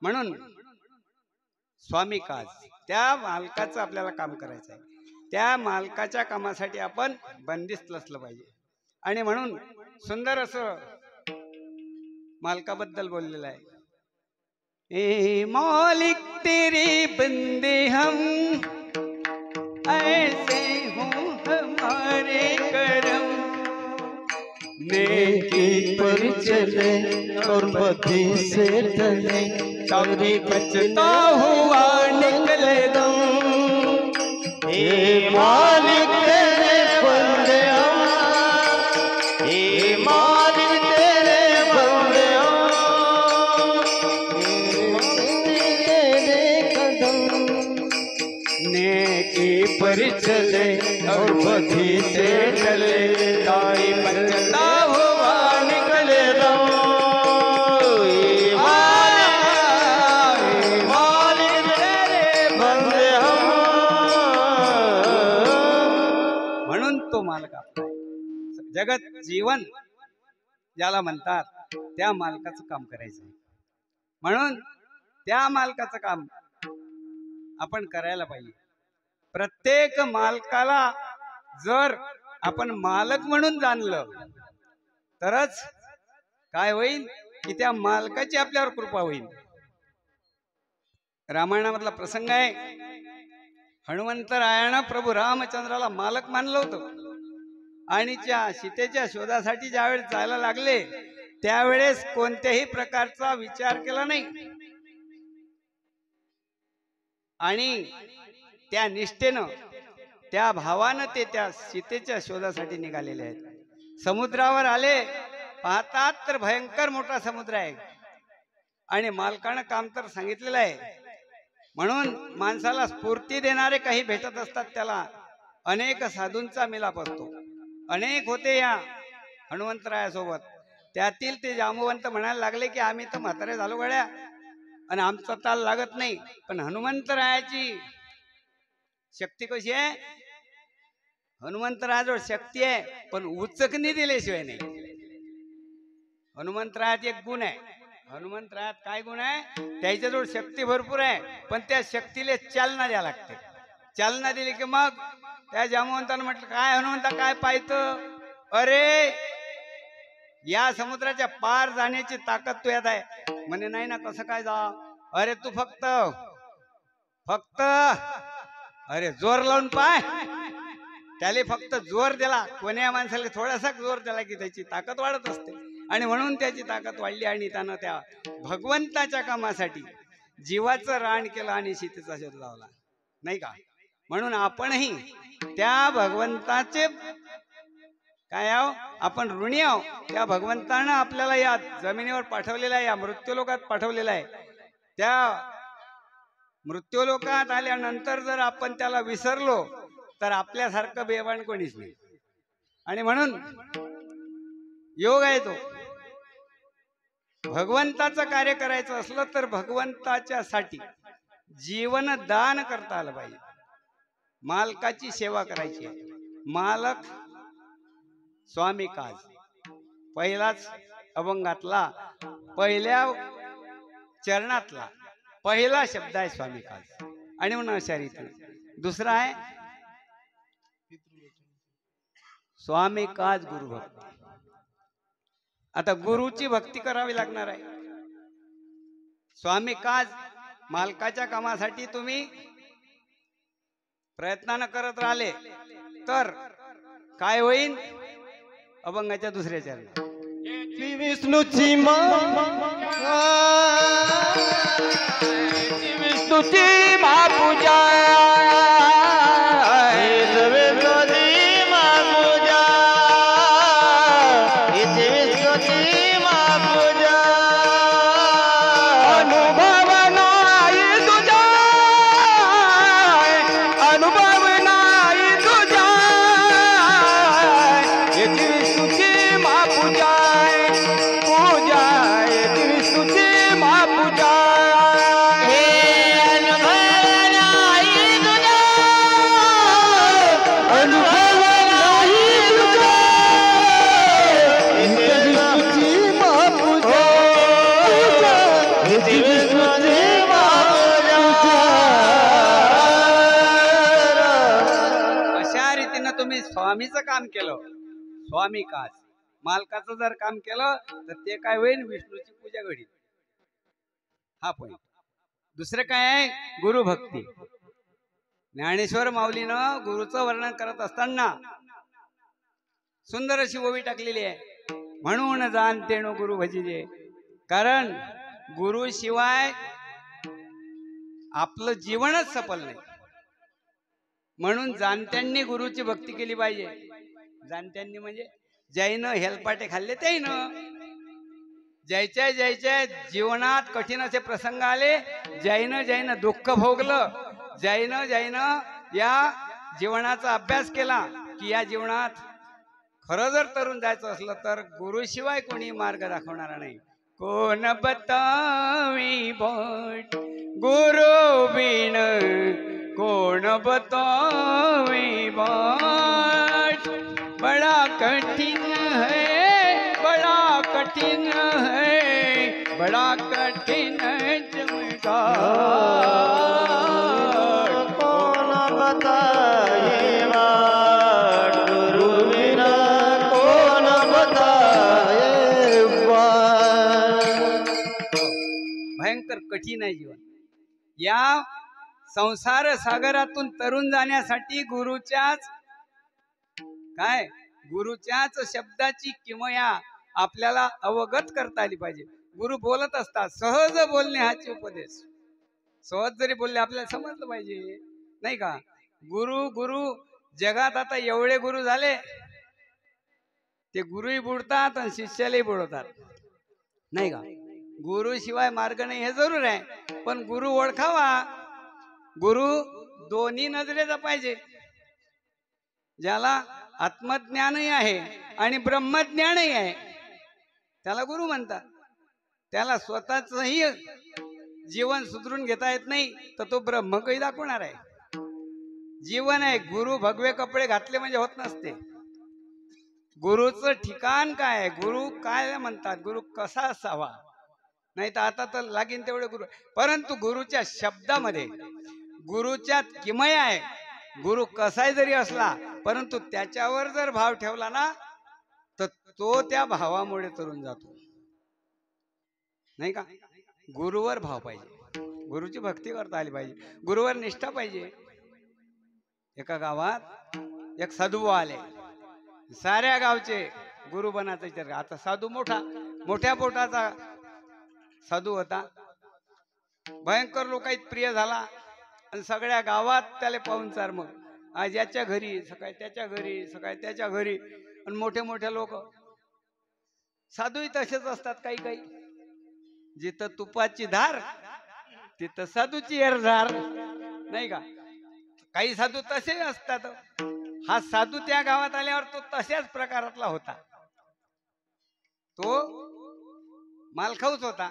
म्हणून स्वामी काज, त्या मालकाचं आपल्याला काम करायचं आहे. त्या मालकाच्या कामासाठी आपण बंदिस्त असलं पाहिजे. आणि म्हणून सुंदर असं मालकाबद्दल बोललेलं आहे. ए मालिक तेरे बंदे हम ऐसे हो हमारे करम, नेकी पर चले और बदी से टले कभी बचता हुआ निकले दम. हे मालिक तेरे बंदे हम, हे मालिक तेरे बंदे तेरे कदम नेकी पर चले और बदी से टले कभी बचता हुआ निकले दम. मालिक तेरे बंदे म्हणून तो मालक आपला आहे. जगत जीवन ज्याला म्हणतात त्या मालकाचं काम करायचं आहे. म्हणून त्या मालकाचं काम आपण करायला पाहिजे. प्रत्येक मालकाला जर आपण मालक म्हणून जाणलं तरच काय होईल की त्या मालकाची आपल्यावर कृपा होईल. रामायणामधला प्रसंग आहे. हनुमंतरायानं प्रभू रामचंद्राला मालक मानलं होतं आणि त्या सीतेच्या शोधासाठी ज्यावेळेस जायला लागले त्यावेळेस कोणत्याही प्रकारचा विचार केला नाही आणि त्या निष्ठेनं त्या भावानं ते त्या सीतेच्या शोधासाठी निघालेले आहेत. समुद्रावर आले, पाहतात तर भयंकर मोठा समुद्र आहे आणि मालकानं काम तर सांगितलेलं आहे. म्हणून माणसाला स्फूर्ती देणारे काही भेटत असतात. त्याला अनेक साधूंचा मिलाप असतो. अनेक होते या हनुमंतरायासोबत. त्यातील ते जांबुवंत म्हणायला लागले की आम्ही तर म्हातारे झालो गड्या आणि आमचा ताल लागत नाही. पण हनुमंतरायाची शक्ती कशी आहे? हनुमंतरायाजवळ शक्ती आहे पण उचकणी दिल्याशिवाय नाही. हनुमंतरायात एक गुण आहे. हनुमंतरायात काय गुण आहे? त्याच्याजवळ शक्ती भरपूर आहे पण त्या शक्तीला चालना द्यावी लागते. चालना दिली की मग त्या जांबुवंतानं म्हटलं, काय हनुमंता काय पाहतं? अरे या समुद्राच्या पार जाण्याची ताकद तुझ्यात आहे. म्हणे नाही ना, कसं काय जा? अरे तू फक्त अरे जोर लावून पाय, त्याला फक्त जोर दिला, कोण्या माणसाला थोडासा जोर दिला की त्याची ताकद वाढत असते. आणि म्हणून त्याची ताकद वाढली आणि त्यानं त्या भगवंताच्या कामासाठी जीवाचं रान केलं आणि सीतेचा शोध लावला, नाही का? म्हणून आपणही त्या भगवंताचे काय आहो, आपण ऋणी आहो. त्या भगवंतानं आपल्याला या जमिनीवर पाठवलेला आहे, या मृत्यूलोकात पाठवलेला आहे. त्या मृत्यूलोकात आल्यानंतर जर आपण त्याला विसरलो तर आपल्यासारखं बेवाण कोणीच नाही. आणि म्हणून योग आहे तो, भगवंताचं कार्य करायचं असलं तर भगवंताच्या साठी जीवन दान करता आलं पाहिजे. मालकाची सेवा करायची आहे. मालक स्वामी काज, पहिलाच अभंगातला पहिल्या चरणातला पहिला शब्द आहे स्वामी काज. आणि म्हणून अशा रीतीने दुसरा आहे स्वामी काज गुरु भक्ती. आता गुरुची भक्ती करावी लागणार आहे. स्वामी काज मालकाच्या कामासाठी तुम्ही प्रयत्नानं करत राहिले तर काय होईल? अभंगाच्या दुसऱ्या चरणात श्री विष्णूची विष्णूची महापूजा, विष्णूची महापूजा, विष्णूची महापूजा. अनुभव नाही तुझा, अनुभव नाही तुझा, विष्णूची महापूजा, पूजा विष्णूची महापूजा. तुम्ही स्वामीचं काम केलं, स्वामी काज मालकाचं जर काम केलं तर ते काय होईल? विष्णूची पूजा घडील. हा पॉइंट. दुसरं काय आहे? गुरु भक्ती. ज्ञानेश्वर माऊलीनं गुरुचं वर्णन करत असताना सुंदर अशी ओवी टाकलेली आहे. म्हणून जाणतेनो गुरु भजिजे. कारण गुरु शिवाय आपलं जीवनच सफल नाही. म्हणून जाणत्यांनी गुरुची भक्ती केली पाहिजे. जाणत्यांनी म्हणजे ज्यानं हेलपाटे खाल्ले त्यानं, ज्याच्या जीवनात कठीण असे प्रसंग आले, ज्यानं दुःख भोगलं, ज्यानं या जीवनाचा अभ्यास केला की या जीवनात खरं जर तरुण जायचं असलं तर गुरुशिवाय कोणी मार्ग दाखवणारा नाही. कोण बतावी बाट गुरु बिन, कोण बतावी बाट. बड़ा कठिन है, बड़ा कठिन है, बड़ा कठिन चमत्कार. कौन बताए बाट गुरु बिना, कौन बताए बाट. भयंकर कठीण आहे जीवन. या संसार सागरातून तरुण जाण्यासाठी गुरुच्याच शब्दाची किमया आपल्याला अवगत करता आली पाहिजे. गुरु बोलत असतात, सहज बोलणे हाचे उपदेश. सहज जरी बोलले आपल्याला समजलं पाहिजे, नाही का? गुरु जगात आता एवढे गुरु झाले, ते गुरुही बुडतात आणि शिष्यालाही बुडवतात, नाही का? गुरु शिवाय मार्ग नाही हे जरूर आहे, पण गुरु ओळखावा. गुरु दोन्ही नजरेचा पाहिजे. ज्याला आत्मज्ञानही आहे आणि ब्रह्मज्ञानही आहे त्याला गुरु म्हणतात. त्याला स्वतःचही जीवन सुधरून घेता येत नाही तर तो ब्रह्म काही दाखवणार आहे. जीवन आहे. गुरु भगवे कपडे घातले म्हणजे होत नसते. गुरुचं ठिकाण काय आहे? गुरु काय म्हणतात? गुरु कसा असावा? नाही तर आता तर लागीन तेवढे गुरु, परंतु गुरुच्या शब्दामध्ये गुरुच्या किमया आहे. गुरु कसाही जरी असला परंतु त्याच्यावर जर भाव ठेवला ना तर तो त्या भावामुळे तरुण जातो, नाही का? गुरुवर भाव पाहिजे, गुरुची भक्ती करता आली पाहिजे, गुरुवर निष्ठा पाहिजे. एका गावात एक साधू आले. साऱ्या गावचे गुरु बनायचा विचार. आता साधू मोठ्या पोटाचा साधू होता. भयंकर लोकांत प्रिय झाला आणि सगळ्या गावात त्याला पाहुणचार. मग आज याच्या घरी सकाळी, त्याच्या घरी सकाळी, त्याच्या घरी. आणि मोठे लोक साधूही तसेच असतात. काही जिथं तुपाची धार तिथं साधूची एरझार, नाही का? काही साधू तसे असतात. हा साधू त्या गावात आल्यावर तो तशाच प्रकारातला होता. तो मालखाऊच होता.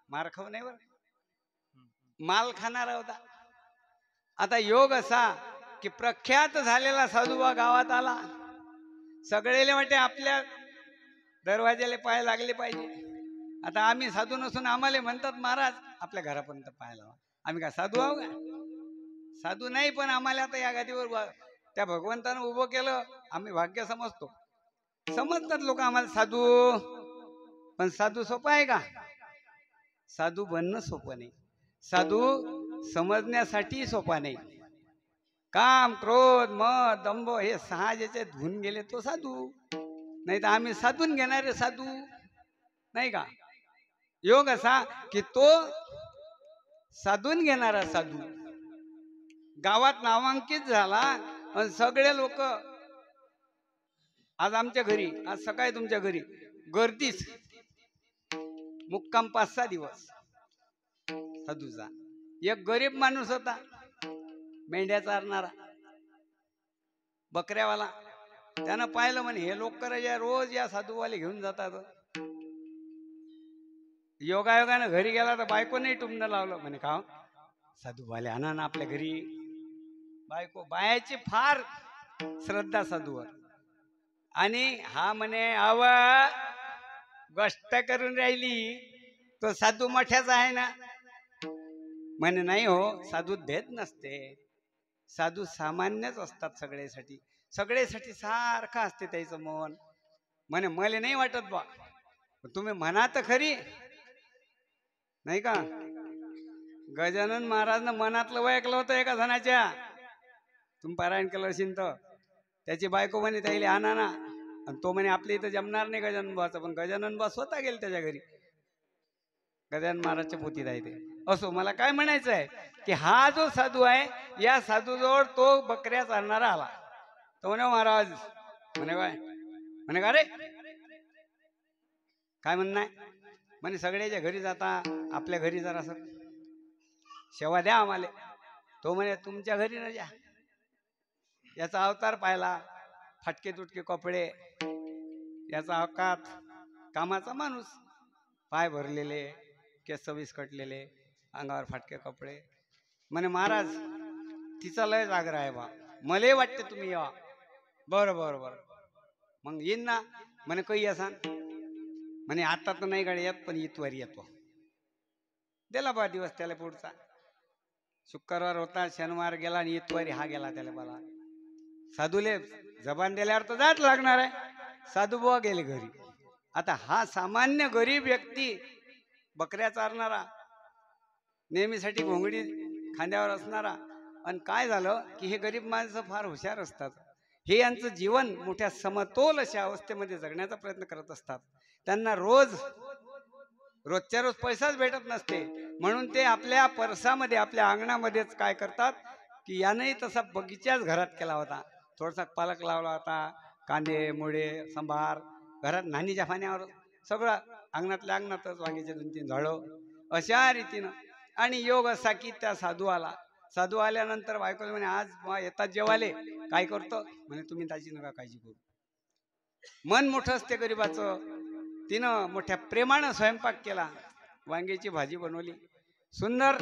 मारखाऊ नाही, बरं, माल खाणारा होता. आता योग असा की प्रख्यात झालेला साधूबा गावात आला. सगळेले वाटे आपल्या दरवाज्याला पाय लागले पाहिजे. आता आम्ही साधू नसून आम्हाला म्हणतात महाराज आपल्या घरापर्यंत पाय लावा. आम्ही काय साधू आहो का? साधू नाही, पण आम्हाला आता या गादीवर त्या भगवंतानं उभं केलं, आम्ही भाग्य समजतो. समजतात लोक आम्हाला साधू. पण साधू सोपं आहे का? साधू बनणं सोपं नाही. साधू समजण्यासाठी सोपा नाही. काम, क्रोध, मद, दंभ हे 6 ज्याचे धुवून गेले तो साधू. नाही तर आम्ही साधून घेणारे साधू, नाही का? योग असा की तो साधून घेणारा साधू गावात नामांकित झाला. आणि सगळे लोक आज आमच्या घरी, आज सकाळी तुमच्या घरी गर्दीच. मुक्काम 5-6 दिवस साधूचा. एक गरीब माणूस होता, मेंढ्या चारणारा, बकऱ्यावाला. त्यानं पाहिलं म्हणे हे लोक करायचे रोज या साधूवाले घेऊन जातात. योगायोगानं घरी गेला तर बायकोने टुमणं लावलं. म्हणे का साधूवाले आणा ना आपल्या घरी. बायाची फार श्रद्धा साधूवर. आणि हा म्हणे आव गोष्ट करून राहिली, तो साधू मोठ्याचा आहे ना. म्हणे नाही हो, साधू भेद नसते. साधू सामान्यच असतात सगळ्यासाठी सारखं असते त्याचं मन. म्हणे मला नाही वाटत बा, तुम्ही म्हणा तर खरी, नाही का? गजानन महाराजनं मनातलं वैकलं होतं एका जणाच्या. तुम्ही पारायण केलं असेल तर. त्याची बायको म्हणे त्याला आणा ना. आणि तो म्हणे आपल्या इथं जमणार नाही गजानन बुवाचं. पण गजानन बुवा स्वतः गेले त्याच्या घरी. गजानन महाराजच्या पोतीत आहे ते. असो, मला काय म्हणायचं आहे की हा जो साधू आहे, या साधूजवळ तो बकऱ्या चालणारा आला. तो म्हणे महाराज, म्हणे काय? म्हणे का रे, काय म्हणणं आहे? म्हणे सगळ्याच्या घरी जाता, आपल्या घरी जरा असं सेवा द्या आम्हाला. तो म्हणे तुमच्या घरी न जा. याचा अवतार पाहिला, फाटके तुटके कपडे, याचा अवकात कामाचा माणूस, पाय भरलेले, केस विस्कटलेले, अंगावर फाटके कपडे. म्हणे महाराज तिचा लय जागरा आहे बा, मला वाटते तुम्ही या. बरं मग येईन ना. म्हणे काही असा. म्हणे आता तर नाही गाडी येत, पण इतवारी येतो. दिला बा दिवस त्याला पुढचा. शुक्रवार होता, शनिवार गेला आणि इतवारी हा गेला त्याला मला. साधूले जबान दिल्यावर तर जात लागणार आहे. साधू बुवा गेले घरी. आता हा सामान्य गरीब व्यक्ती, बकऱ्या चारणारा, नेहमीसाठी घोंगडी खांद्यावर असणारा. आणि काय झालं की हे गरीब माणसं फार हुशार असतात. हे यांचं जीवन मोठ्या समतोल अशा अवस्थेमध्ये जगण्याचा प्रयत्न करत असतात. त्यांना रोजच्या रोज पैसाच भेटत नसते. म्हणून ते आपल्या परसामध्ये, आपल्या अंगणामध्येच काय करतात की यानंही तसा बगीचाच घरात केला होता. थोडासा पालक लावला होता, कांदे, मुळे, संभार, घरात नानीच्या पाण्यावर सगळं अंगणातल्या अंगणातच, वांग्याचे 2-3 झाडं, अशा रीतीनं. आणि योग असा की त्या साधू आला. साधू आल्यानंतर बायकोला म्हणे आज येतात जेवाले, काय करतो? म्हणे तुम्ही त्याची नका काळजी करू. मन मोठं असते गरीबाचं. तिनं मोठ्या प्रेमानं स्वयंपाक केला. वांग्याची भाजी बनवली, सुंदर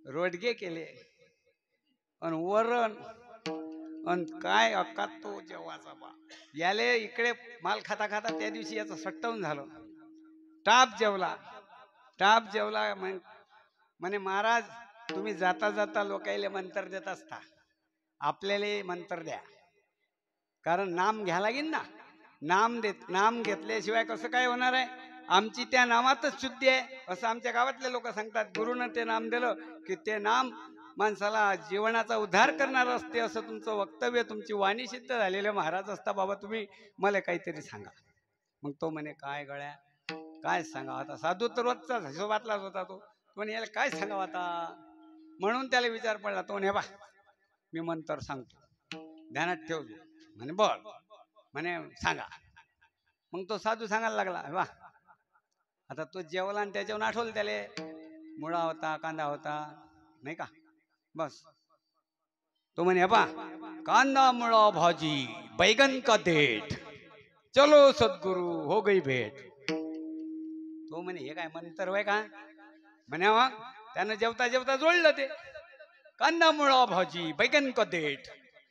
रोडगे केले, आणि वरण, आणि काय अक्कात तो जेवाचा बा. याले इकडे माल खाता खाता त्या दिवशी याचं सट्टावून झालं. टाप जेवला. म्हणे महाराज तुम्ही जाता जाता लोकायले मंत्र देत असता, आपल्याला मंत्र द्या. कारण नाम घ्या लागेल ना. नाम घेतल्याशिवाय कसं काय होणार आहे? आमची त्या नामातच शुद्धी आहे असं आमच्या गावातले लोक सांगतात. गुरुनं ते नाम दिलं की ते नाम माणसाला जीवनाचा उद्धार करणार असते असं तुमचं वक्तव्य, तुमची वाणी सिद्ध झालेले महाराज असता बाबा, तुम्ही मला काहीतरी सांगा. मग तो म्हणे काय गळ्या काय सांगावं आता, साधू तर रोजचाच हिशोबातलाच होता तो म्हणे याला काय सांगावं आता. म्हणून त्याला विचार पडला. तो म्हणे बा मी मंत्र सांगतो, ध्यानात ठेवतो. म्हणे बर, म्हणे सांगा. मग तो साधू सांगायला लागला. वा आता तो जेवला आणि त्याच्यावर आठवलं त्याले, मुळा होता, कांदा होता, नाही का. बस तो म्हणे बा कांदा मुळा भाजी बैगन का देठ, चलो सद्गुरु हो गई भेट. तो म्हणे हे काय मंत्र वय का. म्हणे मग त्यानं जेवता जेवता जोडलं ते, कांदा मुळा भाजी बैगन का देठ,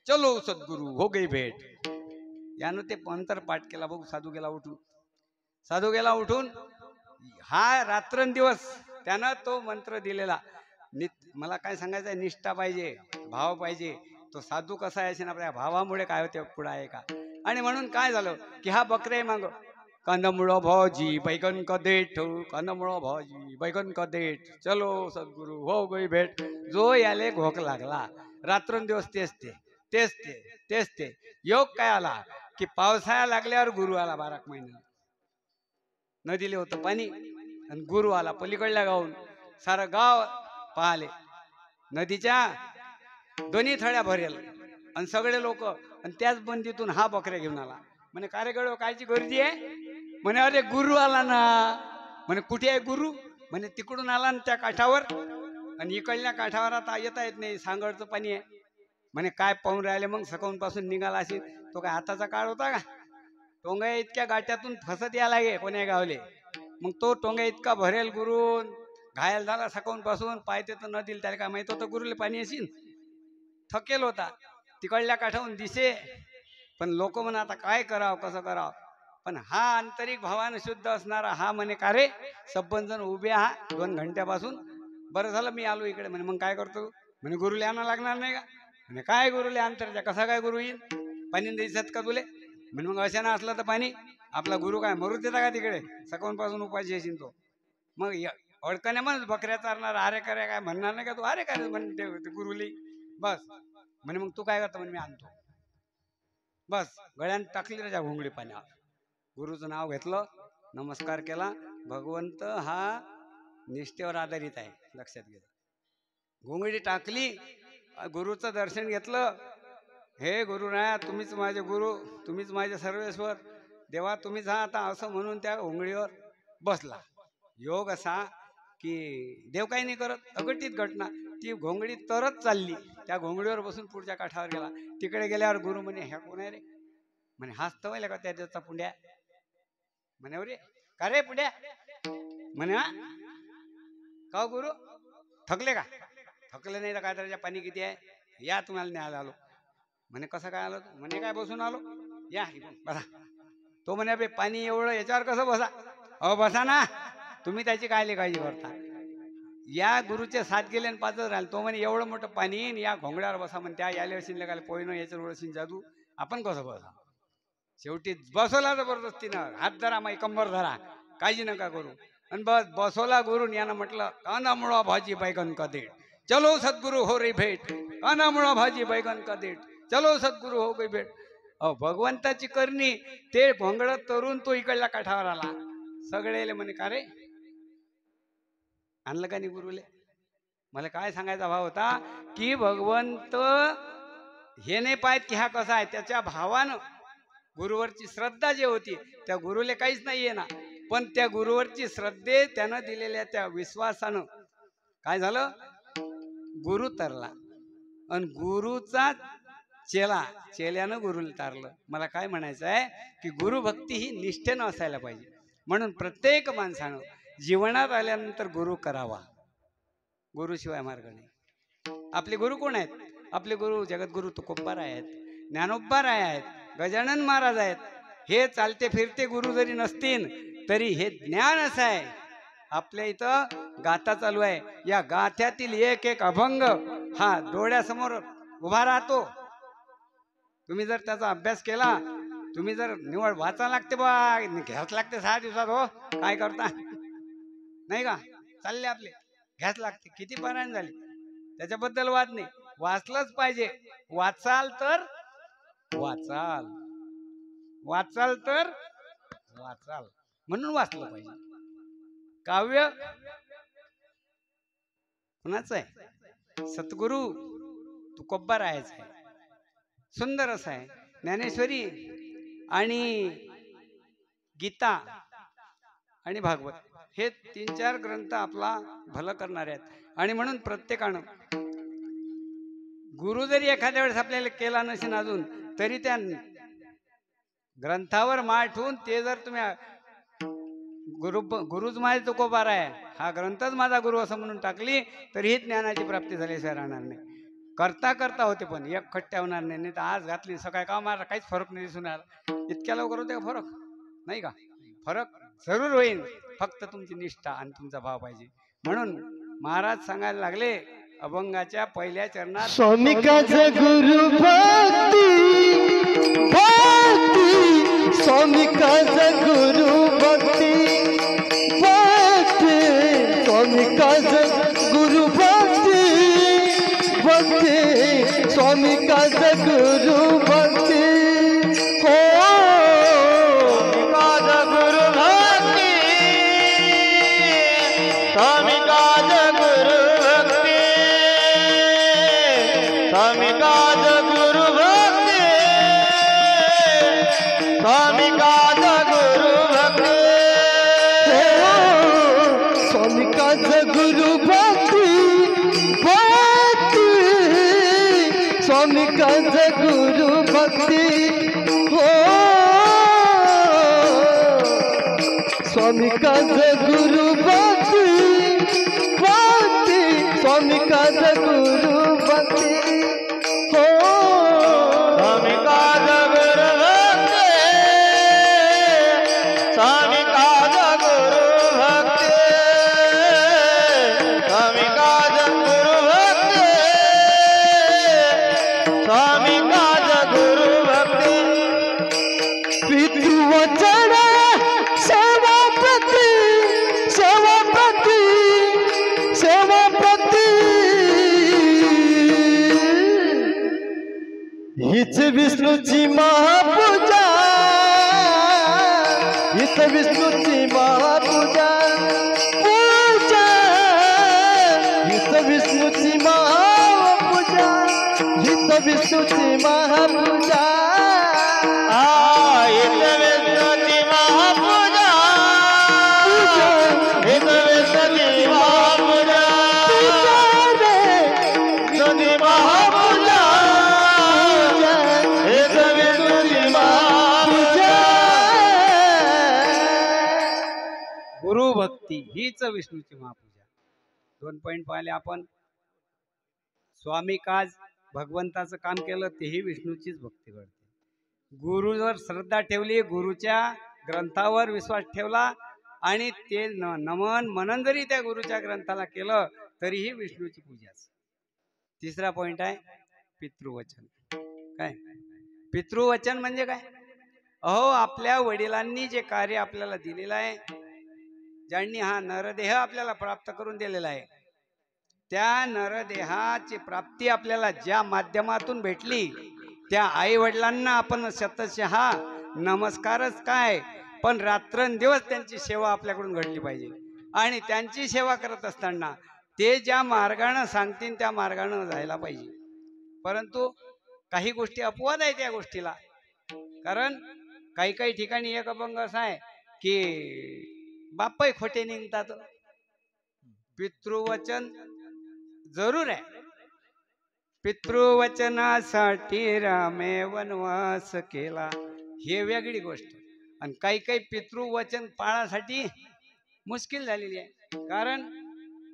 चलो सद्गुरु हो गई भेट. यानं ते मंत्र पाठ केला. बघू साधू गेला उठून. साधू गेला उठून. हा रात्रंदिवस त्यानं तो मंत्र दिलेला. मला काय सांगायचं आहे, निष्ठा पाहिजे, भाव पाहिजे. तो साधू कसा आहे ना, आपल्या भावामुळे काय होते पुढं आहे का. आणि म्हणून काय झालं की हा बकरे माग कांदामुळा भाजी बैगन का देठ, कांदामुळा भाजी बैगन का देठ, चलो सद्गुरु हो गई भेट. जो याले घोक लागला रात्रंदिवस तेच ते तेच ते तेच ते. योग काय आला की पावसाळा लागल्यावर गुरु आला 12 महिने. नदीले होतं पाणी आणि गुरु आला पलीकडल्या गावून. सारं गाव पाहिले नदीच्या दोन्ही थड्या भरेल आणि सगळे लोक. आणि त्याच बंदीतून हा बकऱ्या घेऊन आला. म्हणे कार्यगड कायची गर्दी आहे. म्हणे अरे गुरु आला ना. म्हणे कुठे आहे गुरु. म्हणे तिकडून आला ना त्या काठावर, आणि इकडल्या काठावर आता येता येत नाही, सांगडचं पाणी आहे. म्हणे काय पाहून राहिले मग सकाळून पासून निघाला असेल. तो काय आताचा काळ होता का. टोंगा इतक्या गाठ्यातून फसत या लागे कोण्या गावले. मग तो टोंगा इतका भरेल गुरून घायल झाला सकाळून पासून. पायते तर न दिल, त्याला काय माहित होतं गुरुले पाणी येशील. थकेल होता. तिकडल्या काठाहून दिसे, पण लोक म्हणा आता काय करावं कसं करावं. पण हा आंतरिक भावानं शुद्ध असणारा हा म्हणे का रे सबन जण उभे हा 2 घंट्यापासून. बरं झालं मी आलो इकडे. म्हणे मग काय करतो. म्हणे गुरुले आणा लागणार नाही का. म्हणे काय गुरुले आणतर, कसा काय गुरु येईल, पाणी दिसत का तुले. म्हणे मग अशानं असलं तर पाणी आपला गुरु काय मरू देता का तिकडे, सकाळून पासून उपाशी येशील तो. मग अडकण्या म्हणून बकऱ्या चारणार अरे करे काय म्हणणार नाही का तू. अरे काय म्हणते गुरुली. बस म्हणे मग तू काय करतो. म्हणे मी आणतो. बस गळ्यात टाकली त्याच्या घोंगडी पाण्यावर. गुरुचं नाव घेतलं, नमस्कार केला. भगवंत हा निष्ठेवर आधारित आहे, लक्षात घे. घोंगडी टाकली, गुरुचं दर्शन घेतलं. हे गुरुराया तुम्हीच माझे गुरु, तुम्हीच माझे सर्वेश्वर, देवा तुम्हीच हा आता, असं म्हणून त्या घोंगडीवर बसला. योग असा की देव काही नाही करत, अघटित घटना. ती घोंगडी तरच चालली, त्या घोंगडीवर बसून पुढच्या काठावर गेला. तिकडे गेल्यावर गुरु म्हणे ह्या कोण आहे रे. म्हणे हाच तर व्हायला का त्या देवचा पुंड्या. म्हणे रे का रे पुंड्या. म्हणे हा का गुरु थकले का. थकले नाही तर काय, त्याच्या पाणी किती आहे, या तुम्हाला न्यायला आलो. म्हणे कसं काय आलो. म्हणे काय बसून आलो, या बसा. तो म्हणे बे पाणी एवढं याच्यावर कसं बसा. अहो बसा ना, तुम्ही त्याची काळजी करता. या गुरुचे 7 गेले आणि 5 राहिले. तो म्हणे एवढं मोठं पाणी या घोंगड्यावर बसा. म्हणे त्या यायला असेल काय पोयनं याच्यावर असेल जादू, आपण कसं बसा. शेवटी बसवला जबरदस्तीनं. हात धरा माई कंबर धरा, काळजी नका करू. आणि बस बसवला गुरुन. यानं म्हटलं कांदा मुळा भाजी बैगन का देठ, चलो सद्गुरु हो रे भेट. कांदा मुळा भाजी बैगन का देठ, चलो सद्गुरु हो गई भेट. अहो भगवंताची करणी. ते घोंगडत तरुण तो इकडल्या काठावर आला. सगळे म्हणे का रे आणलं का नाही गुरुले. मला काय सांगायचा भाव होता की भगवंत हे नाही पाहत की हा कसा आहे. त्याच्या भावानं गुरुवरची श्रद्धा जी होती, त्या गुरुले काहीच नाहीये ना, पण त्या गुरुवरची श्रद्धे त्यानं दिलेल्या त्या विश्वासानं काय झालं, गुरु तरला. आणि गुरुचा चेला, चेल्यानं गुरुला तारलं. मला काय म्हणायचं आहे की गुरुभक्ती ही निष्ठेनं असायला पाहिजे. म्हणून प्रत्येक माणसानं जीवनात आल्यानंतर गुरु करावा. गुरुशिवाय मार्ग नाही. आपले गुरु कोण आहेत. आपले गुरु जगद्गुरु तुकोबाराय आहेत, ज्ञानोबाराय आहेत, गजानन महाराज आहेत. हे चालते फिरते गुरु जरी नसतील तरी हे ज्ञान असं आहे. आपल्या इथं गाथा चालू आहे. या गाथ्यातील एक एक अभंग हा डोळ्यासमोर उभा राहतो. तुम्ही जर त्याचा अभ्यास केला, तुम्ही जर निवड वाचा लागते बा, घ्यास लागते 6 दिवसात. हो काय करता नाही का, चालले आपले घ्यास लागते. किती पारायण झाली. त्याच्याबद्दल वाद नाही, वाचलंच पाहिजे. वाचाल तर वाचाल, वाचाल तर वाचाल, म्हणून वाचलं पाहिजे. काव्य कुणाचं आहे? सद्गुरु तुकोबारायाचं आहे. सुंदर असं आहे. ज्ञानेश्वरी आणि गीता आणि भागवत हे 3-4 ग्रंथ आपला भलं करणारे आहेत. आणि म्हणून प्रत्येकानं, गुरु जरी एखाद्या वेळेस आपल्याला केला नसेल अजून, तरी त्या ग्रंथावर माळ ठेवून ते जर तुम्ही गुरुच माझे तुकोबार आहे, हा ग्रंथच माझा गुरु असं म्हणून टाकली, तरी ही ज्ञानाची प्राप्ती झाल्याशिवाय राहणार नाही. करता करता होते, पण एक खट्ट्या होणार नाही. नाही तर आज घातली सकाळी का मारा काहीच फरक नाही दिसून आला. इतक्या लवकर होते का फरक? नाही का? फरक जरूर होईल, फक्त तुमची निष्ठा आणि तुमचा भाव पाहिजे. म्हणून महाराज सांगायला लागले अभंगाच्या पहिल्या चरणात, स्वामिकाचं गुरु भक्ती भक्ती, स्वामिकाचं गुरु भक्ती भक्ती, स्वामिकाचं गुरु भक्ती भक्ती, स्वामिकाचं गुरु भक्ती. हो स्वामिकाचं गुरु भक्ती, स्वामिकाचं गुरु भक्ती, स्वामिकाचं गुरु भक्ती, स्वामिकाचं गुरु भक्ती. स्वामिकाचं गुरु भक्ती भक्ती, स्वामिकाचं गुरु भक्ती. हो स्वामिकाचं गुरु भक्ती भक्ती, स्वामिकाचं गुरु भक्ती. हो स्वामिकाचं गुरु भक्ती, स्वामिकाचं गुरु भक्ती, स्वामिकाचं गुरु भक्ती, स्वामिकाचं गुरु भक्ती. पितृवचन सेवाप्रती सेवाप्रती सेवाप्रती, हीच विष्णूची महापूजा, हीच विष्णूची महापूजा पूजा, हीच विष्णूची महापूजा, हीच विष्णूची महापूजा. हित विष्णूची महापूजा, हित विष्णूची महापूजा, विष्णूची महापूजा, हित विष्णूची महापूजा. गुरु भक्ती हीच विष्णूची महापूजा. 2 पॉइंट पाहिले आपण. स्वामी काज भगवंताचं काम केलं, तेही विष्णूचीच भक्ती घडते. गुरुवर श्रद्धा ठेवली, गुरुच्या ग्रंथावर विश्वास ठेवला आणि ते नमन मनन जरी त्या गुरुच्या ग्रंथाला केलं, तरीही विष्णूची पूजाच. 3रा पॉइंट आहे पितृवचन. काय पितृवचन म्हणजे काय? अहो, आपल्या वडिलांनी जे कार्य आपल्याला दिलेलं आहे, ज्यांनी हा नरदेह आपल्याला प्राप्त करून दिलेला आहे, त्या नरदेहाची प्राप्ती आपल्याला ज्या माध्यमातून भेटली, त्या आई वडिलांना आपण शतशः नमस्कारच काय, पण रात्रंदिवस त्यांची सेवा आपल्याकडून घडली पाहिजे. आणि त्यांची सेवा करत असताना ते ज्या मार्गाने सांगतील त्या मार्गाने जायला पाहिजे. परंतु काही गोष्टी अपवाद आहे त्या गोष्टीला. कारण काही काही ठिकाणी एक अभंग असा आहे की बापही खोटे निघतात. पितृवचन जरूर आहे. पितृवचनासाठी रामे वनवास केला, हे वेगळी गोष्ट. आणि काही काही पितृवचन पाळासाठी मुश्किल झालेली आहे. कारण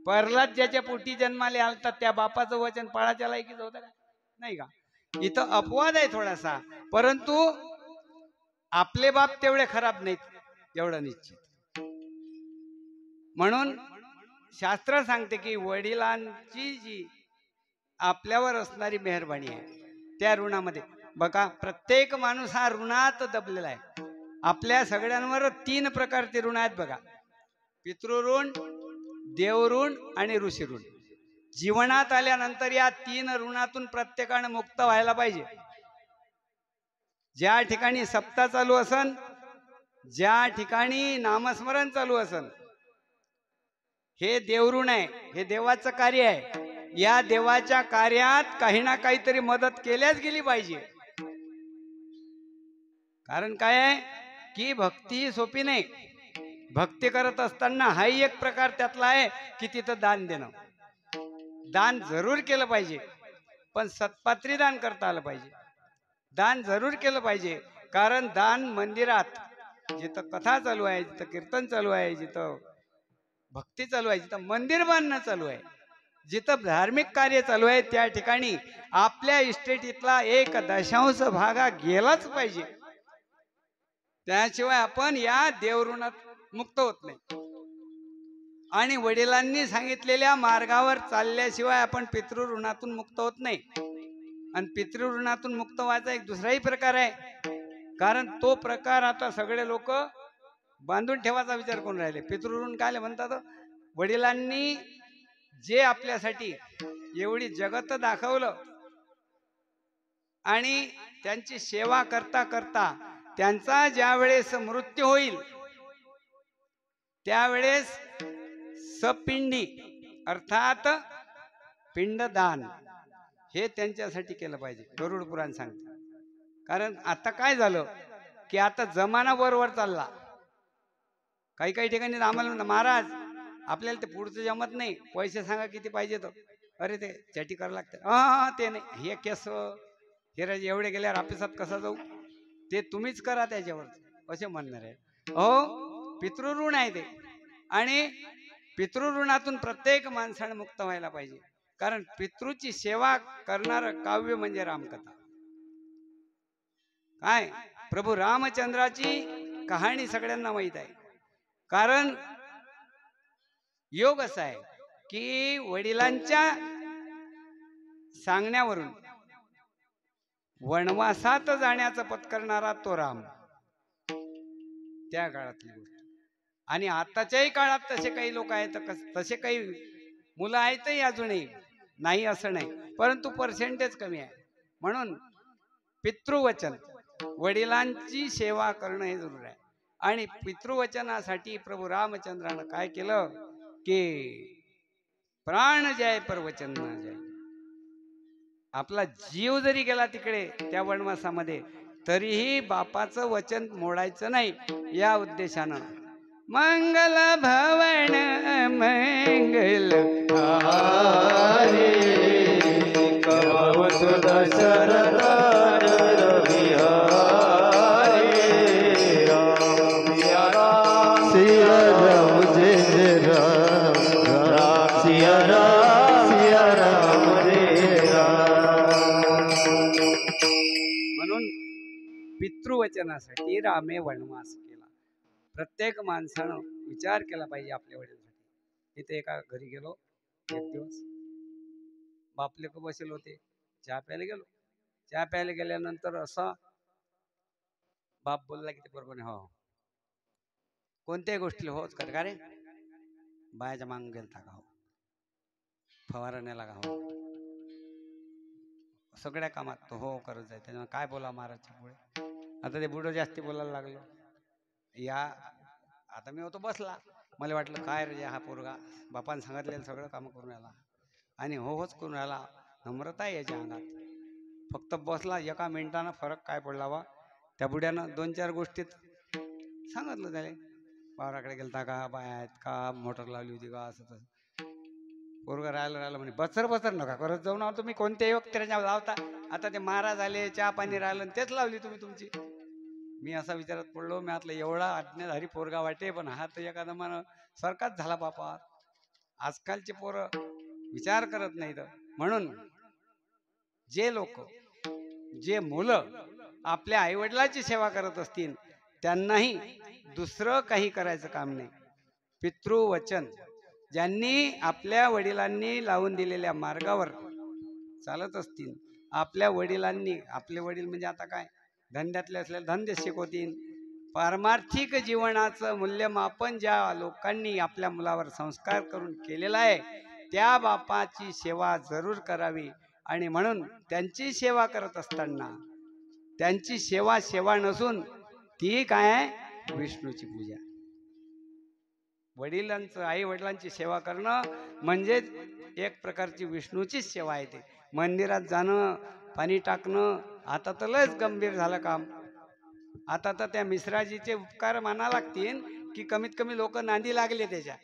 प्रल्हाद ज्याच्या पोटी जन्माले आलता त्या बापाचं वचन पाळाच्या लायकीच होतं का? नाही का? इथं अपवाद आहे थोडासा, परंतु आपले बाप तेवढे खराब नाहीत एवढं निश्चित. म्हणून शास्त्र सांगते की वडिलांची जी आपल्यावर असणारी मेहरबानी आहे, त्या ऋणामध्ये बघा, प्रत्येक माणूस हा ऋणात दबलेला आहे. आपल्या सगळ्यांवर 3 प्रकारचे ऋण आहेत बघा. पितृऋण, देवऋण आणि ऋषीऋण. जीवनात आल्यानंतर या 3 ऋणातून प्रत्येकाने मुक्त व्हायला पाहिजे. ज्या ठिकाणी सप्ताह चालू असन, ज्या ठिकाणी नामस्मरण चालू असन, हे देवऋण आहे, हे देवाचं कार्य आहे. या देवाच्या कार्यात काही ना काहीतरी मदत केल्याच गेली पाहिजे. कारण काय आहे की भक्ती ही सोपी नाही. भक्ती करत असताना हाही एक प्रकार त्यातला आहे की तिथं दान देणं. दान जरूर केलं पाहिजे, पण सत्पात्री दान करता आलं पाहिजे. दान जरूर केलं पाहिजे, कारण दान मंदिरात जिथं कथा चालू आहे, जिथं कीर्तन चालू आहे, जिथं भक्ती चालू आहे, जिथं मंदिर बांधणं चालू आहे, जिथं धार्मिक कार्य चालू आहे, त्या ठिकाणी आपल्या इस्टेटीतला 1/10 भागा गेलाच पाहिजे. त्याशिवाय आपण या देवऋणात मुक्त होत नाही. आणि वडिलांनी सांगितलेल्या मार्गावर चालल्याशिवाय आपण पितृऋणातून मुक्त होत नाही. आणि पितृऋणातून मुक्त व्हायचा एक दुसराही प्रकार आहे. कारण तो प्रकार आता सगळे लोक बांधून ठेवायचा विचार करून राहिले. पितृऋण काय म्हणतात? वडिलांनी जे आपल्यासाठी एवढी जगत दाखवलं आणि त्यांची सेवा करता करता त्यांचा ज्या वेळेस मृत्यू होईल त्यावेळेस सपिंडी अर्थात पिंडदान हे त्यांच्यासाठी केलं पाहिजे. गरुड पुराण सांगतं. कारण आता काय झालं की आता जमाना बरोबर चालला. काही काही ठिकाणी आम्हाला महाराज आपल्याला ते पुढचं जमत नाही, पैसे सांगा किती पाहिजे. तर अरे ते चॅटी करावं लागतं. ते नाही, हे केस हे एवढे गेल्यावर ऑफिसात कसं जाऊ, ते तुम्हीच करा त्याच्यावर असे म्हणणार आहे. हो, पितृऋण आहे ते. आणि पितृऋणातून प्रत्येक माणसाने मुक्त व्हायला पाहिजे. कारण पितृची सेवा करणार काव्य म्हणजे रामकथा. काय प्रभू रामचंद्राची कहाणी सगळ्यांना माहित आहे. कारण योग असा आहे की वडिलांच्या सांगण्यावरून वनवासात जाण्याचं पत्करणारा तो राम, त्या काळातली गोष्ट. आणि आताच्याही काळात तसे काही लोक आहेत, तसे काही मुलं आहेतही अजूनही, नाही असं नाही, परंतु पर्सेंटेज कमी आहे. म्हणून पितृवचन, वडिलांची सेवा करणं हे जरूर आहे. आणि पितृवचनासाठी प्रभू रामचंद्रानं काय केलं की प्राण जाय पर वचन न जाय. आपला जीव जरी गेला तिकडे त्या वनवासामध्ये तरीही बापाचं वचन मोडायचं नाही. या उद्देशानं मंगल भवन मंगल दशरथ पितृवचनासाठी रामे वनवास केला. प्रत्येक माणसानं विचार केला पाहिजे आपल्या वडिलांसाठी. इथे एका घरी गेलो एक दिवस, बाप लेक बसले होते, चहा प्यायला गेलो. चहा प्यायला गेल्यानंतर असा बाप बोलला की ते बरोबर नाही. हो, कोणत्याही गोष्टीला होच कर का रे, बायाच्या मागून गेलता का, हो फवारण्याला का, हो सगळ्या कामात तो हो करत जाय. त्याच्यामुळे काय बोला महाराजच्या पुढे. आता ते बुडं जास्ती बोलायला लागलो. या आता मी होतो बसला, मला वाटलं काय रे हा पोरगा बापानं सांगितलेलं सगळं काम करून राहिला आणि हो होच करून राहिला, नम्रता आहे याच्या अंगात. फक्त बसला, एका मिनिटानं फरक काय पडला वा. त्या बुड्यानं 2-4 गोष्टीत सांगितलं त्याला, वावराकडे गेलता का, बाया आहेत का, मोटर लावली होती का, असं तसं. पोरगा राहिलं म्हणे बचर नका करत जाऊ ना तुम्ही, कोणत्याही वक्त्याच्या लावता. आता ते महाराज आले, चहा पाणी राहिलं तेच लावली तुम्ही तुमची. मी असा विचारात पडलो, मी आतला एवढा आज्ञाधारी पोरगा वाटे, पण हा तर एखादा मन सरकारच झाला बापा. आजकालचे पोरं विचार करत नाहीत. म्हणून जे लोक, जे मुलं आपल्या आईवडिलाची सेवा करत असतील त्यांनाही दुसरं काही करायचं काम नाही. पितृवचन, ज्यांनी आपल्या वडिलांनी लावून दिलेल्या मार्गावर चालत असतील, आपल्या वडिलांनी, आपले वडील म्हणजे आता काय धंद्यातले असलेले धंदे शिकवतील, पारमार्थिक जीवनाचं मूल्यमापन ज्या लोकांनी आपल्या मुलावर संस्कार करून केलेला आहे त्या बापाची सेवा जरूर करावी. आणि म्हणून त्यांची सेवा करत असताना त्यांची सेवा सेवा नसून ती काय आहे, विष्णूची पूजा. वडिलांचं, आई वडिलांची सेवा करणं म्हणजे एक प्रकारची विष्णूचीच सेवा आहे. ते मंदिरात जाणं, पाणी टाकणं, आता तर लयच गंभीर झालं काम. आता तर त्या मिश्राजीचे उपकार माना लागतील की कमीत कमी लोक नांदी लागले त्याच्या.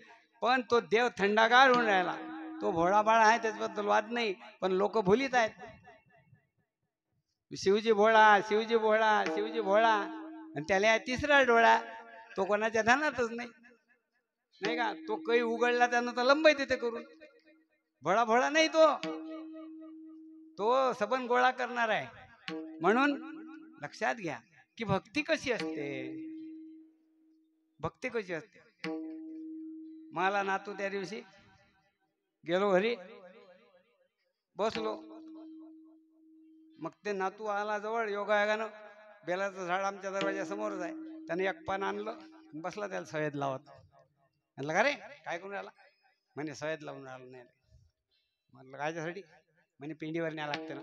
पण तो देव थंडागार होऊन राहिला. तो भोळाबाळा आहे, त्याच्याबद्दल वाद नाही, पण लोक भुलीत आहेत. शिवजी भोळा, शिवजी भोळा, शिवजी भोळा, आणि त्याला तिसरा डोळा. तो कोणाच्या ध्यानातच नाही, नाही का. तो काही उघडला त्यानं तर लंबाई तिथे करून. भोळा भोळा नाही तो, तो सबन गोळा करणार आहे. म्हणून लक्षात घ्या की भक्ती कशी असते, भक्ती कशी असते. मला नातू त्या दिवशी गेलो घरी, बसलो. मग ते नातू आला जवळ, योगायोगानं. बेलाचं झाड आमच्या दरवाजा समोरच आहे. त्याने एक पान आणलं, बसला त्याला सयद लावत. म्हटलं का रे काय करून राहिला? म्हणे सयद लावून राहिलं. नाही. म्हटलं कायच्यासाठी? म्हणे पिंडीवर न्या लागते ना.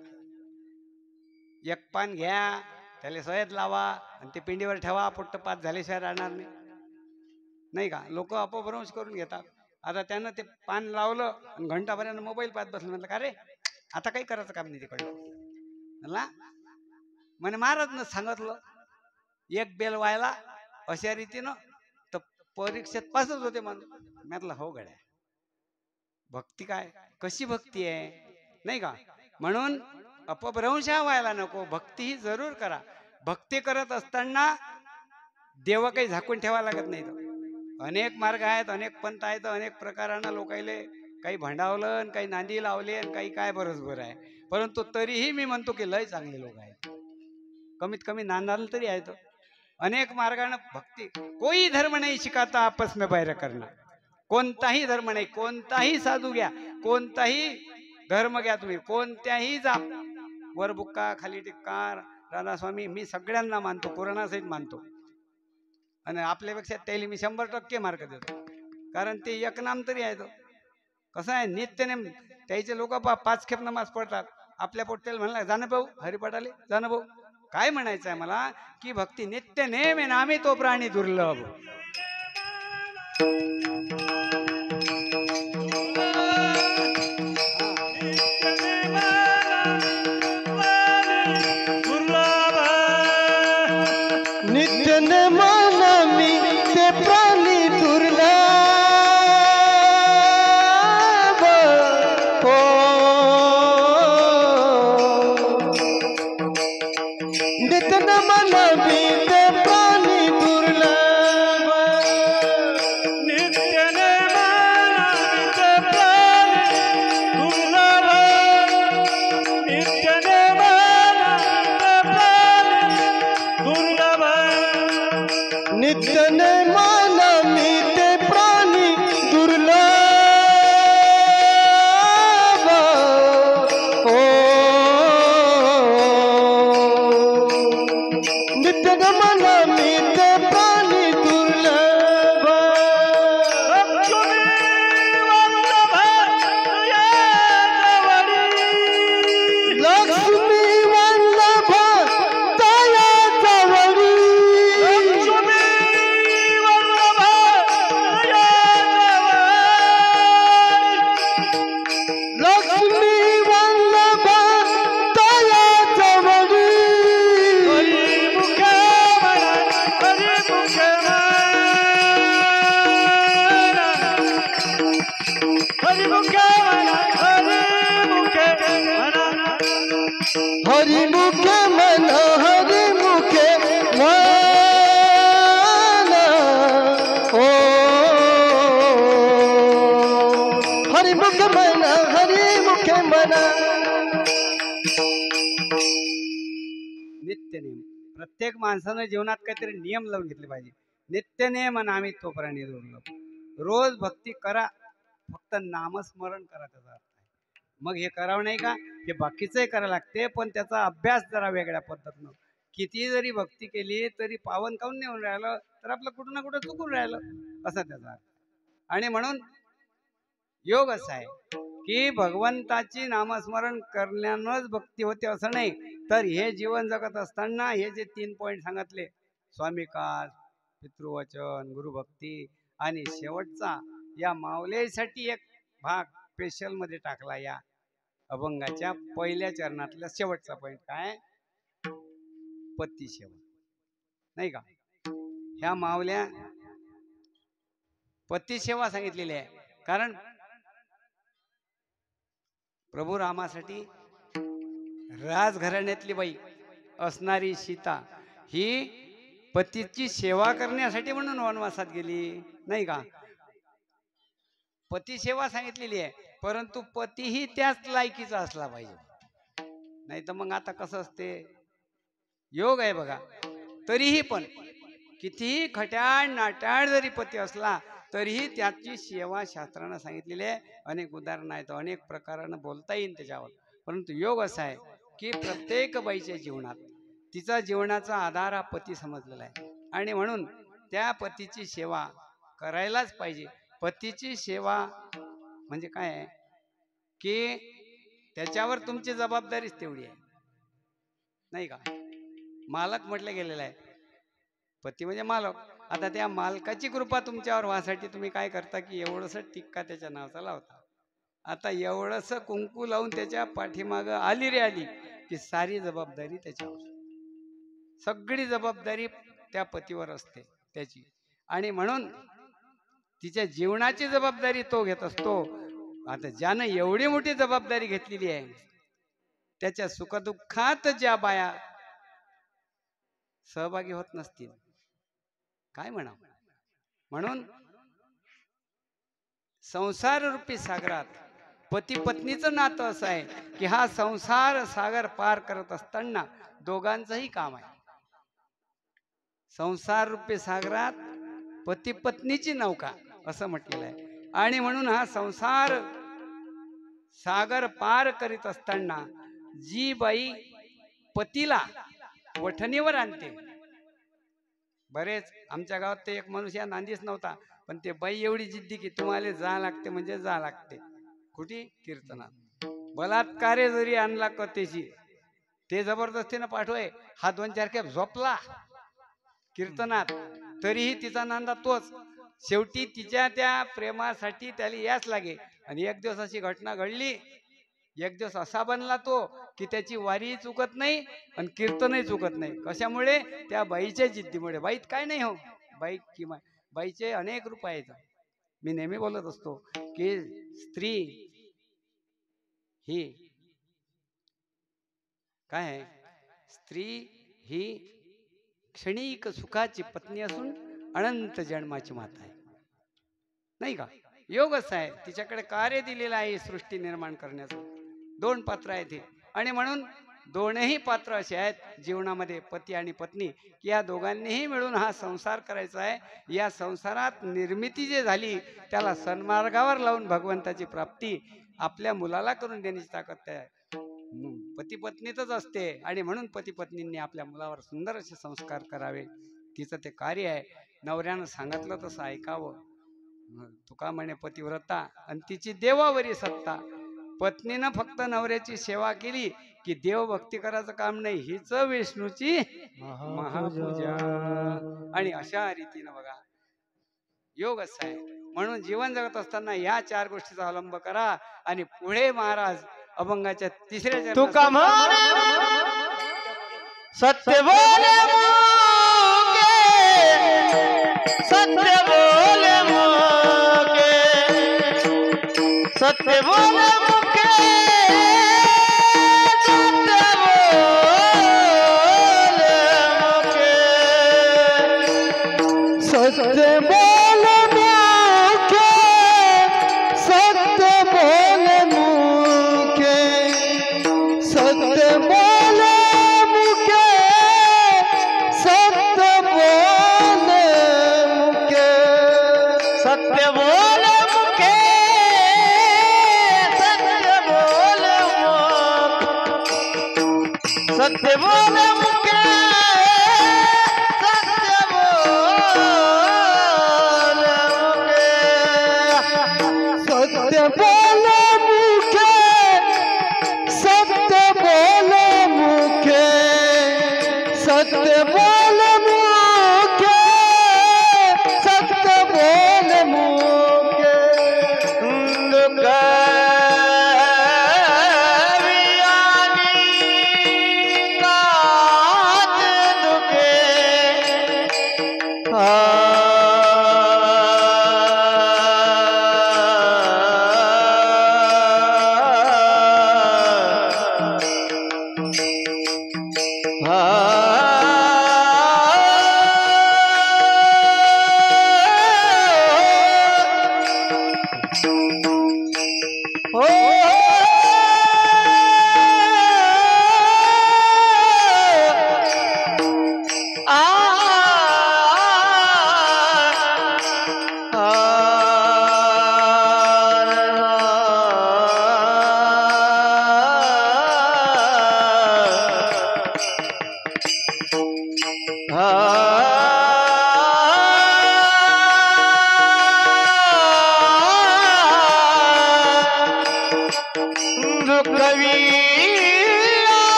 एक पान घ्या, त्याला सयद लावा आणि ते पिंडीवर ठेवा. पोट्ट पाच झाल्याशिवाय राहणार नाही, नाही का. लोक अपभ्रंश करून घेतात. आता त्यानं ते पान लावलं आणि घंटापर्यंत मोबाईल पाहत बसलं. म्हटलं का रे आता काही करायचं काम नाही तिकडं. म्हणला म्हणे महाराजनं सांगितलं एक बेल व्हायला अशा रीतीनं तर परीक्षेत पासच होते म्हणून. म्हटलं हो गड्या, भक्ती काय, कशी भक्ती आहे, नाही का. म्हणून अपभ्रंश व्हायला नको, भक्ती ही जरूर करा. भक्ती करत असताना देव काही झाकून ठेवा लागत नाही. अनेक मार्ग आहेत, अनेक पंथ आहेत, अनेक प्रकारानं लोकायले काही भांडावलं आणि काही नांदी लावले आणि काही काय बरोबर आहे. परंतु तरीही मी म्हणतो की लय चांगले लोक आहेत, कमीत कमी नांदाल तरी आहेत. अनेक मार्गाने भक्ती. कोई धर्म नाही शिकाता आपस में बैर करना. कोणताही धर्म नाही, कोणताही साधू घ्या, कोणताही धर्म घ्या तुम्ही, कोणत्याही जा, वर बुक्का खाली टिक्का राधास्वामी, मी सगळ्यांना मानतो, पुराणासहित मानतो. आणि आपल्यापेक्षा त्याला मी 100% मार्क देतो, कारण ते एक नाम तरी आहे. तो कसं आहे, नित्यनेम. त्याचे लोक 5 खेप नमाज पडतात. आपल्या पोट्याला म्हणला जाणं भाऊ हरिपाठाले जाणं भाऊ. काय म्हणायचं आहे मला की भक्ती नित्य नेम नामी तो प्राणी दुर्लभ. नित्य नेमानामी ते प्राणी दुर्लभ. हो नित्य नेमानामी ते प्राणी दुर्लभ. नित्य नेमानामी ते प्राणी दुर्लभ. नित्य नेमानामी ते प्राणी दुर्लभ. नित्य नेमानामी ते प्राणी दुर्लभ. ओ नित्य नेमानामी ते प्राणी दुर्लभ. लक्ष्मी वल्लभ दया जवळी. लक्ष्मी वल्लभ दया जवळी. हरिमुख हरिमुखे मन हरिमुखे मन. ओ हरिमुखे मन हरिमुखे मन. नित्यनेम. प्रत्येक माणसानं जीवनात काहीतरी नियम लावून घेतले पाहिजे. नित्यनेम नामी तो प्राणी दुर्लभ. रोज भक्ती करा, फक्त नामस्मरण करा, त्याचा अर्थ आहे. मग हे करावं नाही का, हे बाकीचंही करावं लागते, पण त्याचा अभ्यास जरा वेगळ्या पद्धतीनं. किती जरी भक्ती केली तरी पावन काऊन नाही होऊन राहिलं, तर आपलं कुठं ना कुठं चुकून राहिलं, असं त्याचा अर्थ. आणि म्हणून योग असा आहे की भगवंताची नामस्मरण करण्यानंच भक्ती होते असं नाही, तर हे जीवन जगत असताना हे जे 3 पॉइंट सांगितले, स्वामिकास, पितृवचन, गुरुभक्ती आणि शेवटचा या माऊलीसाठी एक भाग स्पेशल मध्ये टाकला या अभंगाच्या पहिल्या चरणातला शेवटचा पॉइंट काय, पती सेवा, नाही का? ह्या माऊल्या पती सेवा सांगितलेली आहे, कारण प्रभू रामासाठी राजघराण्यातली बाई असणारी सीता ही पतीची सेवा करण्यासाठी म्हणून वनवासात गेली, नाही का? पती सेवा सांगितलेली आहे, परंतु पतीही त्याच लायकीचा असला पाहिजे, नाही तर मग आता कसं असते, योग आहे बघा, तरीही पण कितीही खट्याळ नाटाळ जरी पती असला तरीही त्याची सेवा शास्त्रानं सांगितलेली आहे. अनेक उदाहरणं आहेत, अनेक प्रकारानं बोलता येईल त्याच्यावर, परंतु योग असा आहे की प्रत्येक बाईच्या जीवनात तिचा जीवनाचा आधार हा पती समजलेला आहे, आणि म्हणून त्या पतीची सेवा करायलाच पाहिजे. पतीची सेवा म्हणजे काय आहे की त्याच्यावर तुमची जबाबदारीच तेवढी आहे, नाही का? मालक म्हटलं गेलेलं आहे, पती म्हणजे मालक. आता त्या मालकाची कृपा तुमच्यावर व्हासाठी तुम्ही काय करता की एवढंसं टिक्का त्याच्या नावाचा लावता. आता एवढंसं कुंकू लावून त्याच्या पाठीमागं आली रे आली की सारी जबाबदारी त्याच्यावर, सगळी जबाबदारी त्या पतीवर असते त्याची, आणि म्हणून तिच्या जीवनाची जबाबदारी तो घेत असतो. आता ज्यानं एवढी मोठी जबाबदारी घेतलेली आहे त्याच्या सुखदुःखात ज्या बाया सहभागी होत नसतील काय म्हणावं. म्हणून संसार रूपी सागरात पती पत्नीचं नातं असं आहे की हा संसार सागर पार करत असताना दोघांचंही काम आहे. संसार रूपी सागरात पती पत्नीची नौका असं म्हटलेलं आहे, आणि म्हणून हा संसार सागर पार करीत असताना जी बाई पतीला वठणीवर आणते, बरेच आमच्या गावात ते एक माणूस या नांदीच नव्हता, पण ते बाई एवढी जिद्दी की तुम्हाला जा लागते म्हणजे जा लागते. कुठे? कीर्तनात. बलात्कारे जरी आणला कथेची ते जबरदस्तीनं पाठवाय, हा 2-4 खेप झोपला कीर्तनात तरीही तिचा नांदा तोच. शेवटी तिच्या त्या प्रेमासाठी त्याला याच लागे. आणि एक दिवस अशी घटना घडली, एक दिवस असा बनला तो की त्याची वारी चुकत नाही आणि कीर्तनही चुकत नाही. कशामुळे? त्या बाईच्या जिद्दीमुळे. बाईत काय नाही हो, बाई किंवा बाईचे अनेक रूप आहेत. मी नेहमी बोलत असतो की स्त्री ही काय आहे, स्त्री ही क्षणिक सुखाची पत्नी असून अनंत जन्माची माता आहे, नाही का? योग असा आहे, तिच्याकडे कार्य दिलेलं आहे सृष्टी निर्माण करण्याचं. 2 पात्र आहेत हे, आणि म्हणून दोनही पात्र असे आहेत जीवनामध्ये, पती आणि पत्नी, की या दोघांनीही मिळून हा संसार करायचा आहे. या संसारात निर्मिती जे झाली त्याला सन्मार्गावर लावून भगवंताची प्राप्ती आपल्या मुलाला करून देण्याची ताकद आहे पती पत्नीतच असते, आणि म्हणून पती पत्नींनी आपल्या मुलावर सुंदर असे संस्कार करावे. तिचं ते कार्य आहे. नवऱ्यानं सांगितलं तसं ऐकावं. तुका म्हणे पतिव्रता आणि तिची देवावरी सत्ता. पत्नीनं फक्त नवऱ्याची सेवा केली की देव भक्ती करायचं काम नाही, हीच विष्णूची महापूजा. आणि अशा रीतीनं बघा योग असा आहे. म्हणून जीवन जगत असताना या 4 गोष्टीचा अवलंब करा, आणि पुढे महाराज अभंगाच्या 3ऱ्या चरणात तुका म्हणे सत्य बोले मुके, सत्य बोले मुके, सत्य बोले मुके, सत्य बोले मुके, सत्य बोले मुके, सत्य बोले मुके, सत्य बोले मुके, सत्य बोले मुके, सत्य बोले मुके, सत्य बोले मुके, सत्य बोल मुखे सत्य बोल मुखे सत्य बोल मुखे सत्य बोल मुखे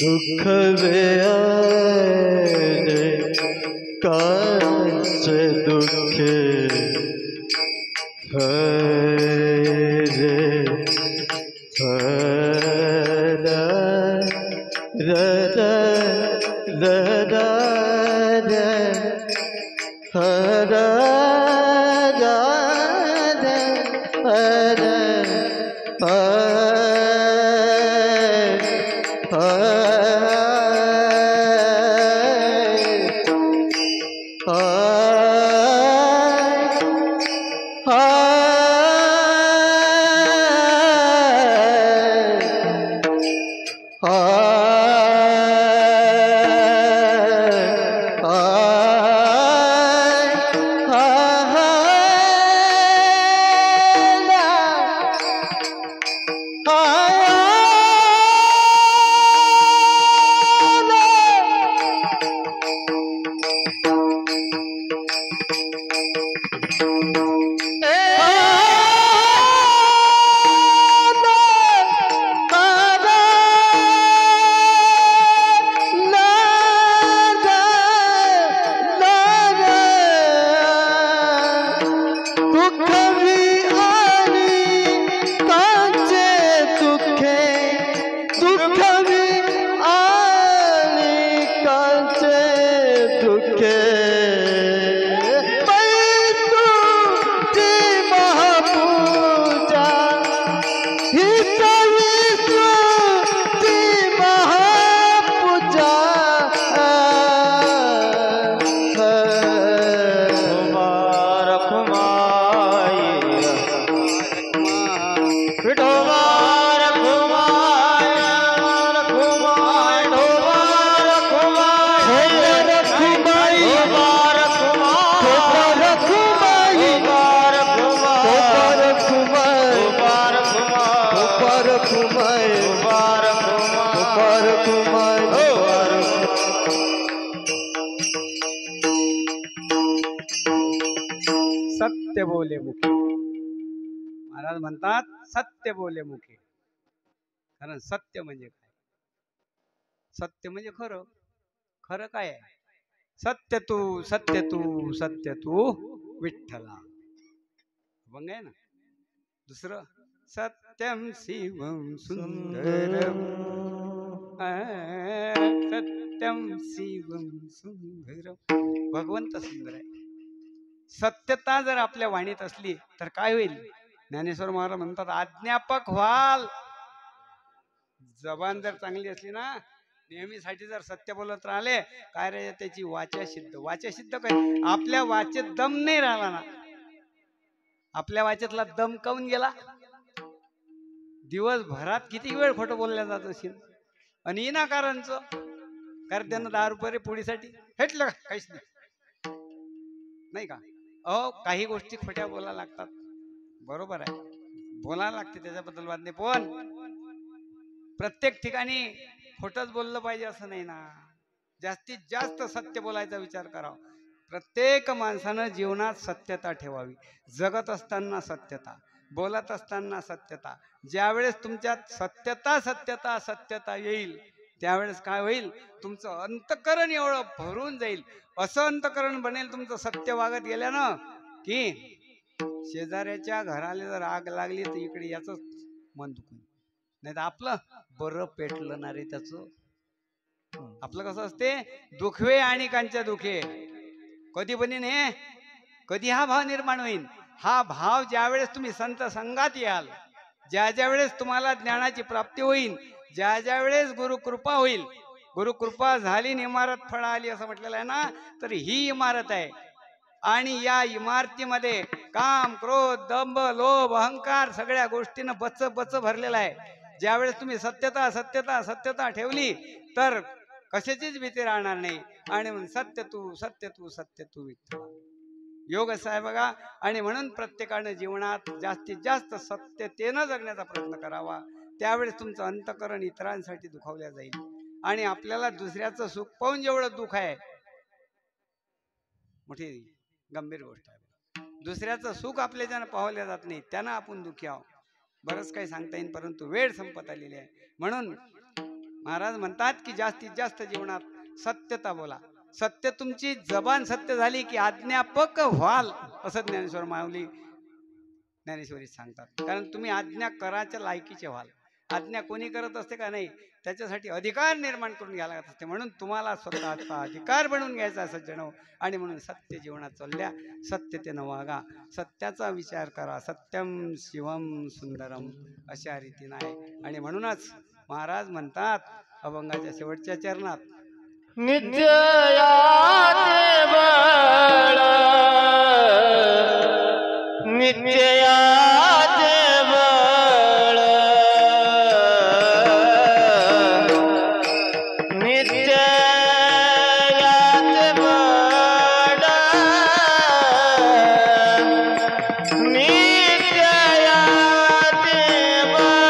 दुख वेआने कांच दुखे हरे हरा ररा ररा हरा सत्य बोले मुखे महाराज म्हणतात सत्य बोले मुखे. कारण सत्य म्हणजे काय? सत्य म्हणजे खरं. खरं काय आहे? सत्य तू सत्य तू सत्य तू विठ्ठला. अभंग आहे ना. दुसरं सत्यम शिवम सुंदरम सत्यम शिवम सुंदरम. भगवंत सुंदर आहे. सत्यता जर आपल्या वाणीत असली तर काय होईल? ज्ञानेश्वर महाराज म्हणतात आज्ञापक व्हाल. जबान जर चांगली असली ना, नेहमीसाठी जर सत्य बोलत राहिले काय रे त्याची वाचा सिद्ध. वाचा सिद्ध काय? आपल्या वाचेत दम नाही राहिला ना. आपल्या वाचेतला दम काऊन गेला? दिवसभरात किती वेळ खोटं बोलल्या जात असेल आणि विनाकारणचं. कारण त्यांना 10 रुपये रे पोळीसाठी भेटलं का? काहीच नाही, नाही का? अहो काही गोष्टी खोट्या बोलायला लागतात, बरोबर आहे, बोलायला लागते, त्याच्याबद्दल वाद नाही, पण प्रत्येक ठिकाणी खोटंच बोललं पाहिजे असं नाही ना. जास्तीत जास्त सत्य बोलायचा विचार करावा. प्रत्येक माणसानं जीवनात सत्यता ठेवावी. जगत असताना सत्यता, बोलत असताना सत्यता. ज्यावेळेस तुमच्यात सत्यता सत्यता सत्यता येईल त्यावेळेस काय होईल, तुमचं अंतकरण एवढं भरून जाईल, असं अंतकरण बनेल तुमचं सत्य वागत गेल्यानं की शेजाऱ्याच्या घराला जर आग लागली तर इकडे याच मन दुखून, नाही तर आपलं बरं पेटलं ना रे त्याचं. आपलं कसं असते, दुखवे आणि कांच्या दुखे कधी बनीन हे, कधी हा भाव निर्माण होईल. हा भाव ज्यावेळेस तुम्ही संत संघात याल, ज्या वेळेस तुम्हाला ज्ञानाची प्राप्ती होईल, ज्या वेळेस गुरुकृपा होईल, गुरुकृपा झाली आणि इमारत फळ आली असं म्हटलेलं आहे ना, तर ही इमारत आहे. आणि या इमारतीमध्ये काम, क्रोध, दंभ, लोभ, अहंकार सगळ्या गोष्टीनं बच बच भरलेला आहे. ज्यावेळेस तुम्ही सत्यता सत्यता सत्यता ठेवली तर कशाचीच भीती राहणार नाही. आणि म्हणून सत्य तू सत्य तू सत्य तू विठ्ठला, योग असा आहे बघा. आणि म्हणून प्रत्येकाने जीवनात जास्तीत जास्त सत्यतेनं जगण्याचा प्रयत्न करावा. त्यावेळेस तुमचं अंतकरण इतरांसाठी दुखावल्या जाईल. आणि आपल्याला दुसऱ्याचं सुख पाहून जेवढं दुःख आहे, मोठी गंभीर गोष्ट आहे. दुसऱ्याचं सुख आपल्याच्यानं पाहल्या जात नाही, त्यांना आपण दुःखी आहोत. बरंच काही सांगता येईल, परंतु वेळ संपत आलेली आहे. म्हणून महाराज म्हणतात की जास्तीत जास्त जीवनात सत्यता बोला. सत्य, तुमची जबान सत्य झाली की आज्ञापक व्हाल, असं ज्ञानेश्वर माऊली ज्ञानेश्वरी सांगतात. कारण तुम्ही आज्ञा करायच्या लायकीचे व्हाल. आज्ञा कोणी करत असते का? नाही. त्याच्यासाठी अधिकार निर्माण करून घ्यायला लागत असते. म्हणून तुम्हाला स्वतःचा अधिकार बनवून घ्यायचा सज्जन हो. आणि म्हणून सत्य जीवनात चालल्या, सत्यतेनं वागा, सत्याचा विचार करा. सत्यम शिवम सुंदरम अशा रीतीनं आहे. आणि म्हणूनच महाराज म्हणतात अभंगाच्या शेवटच्या चरणात, नित्य याते बळ, नित्य याते बळ, नित्य याते बळ, नित्य याते बळ,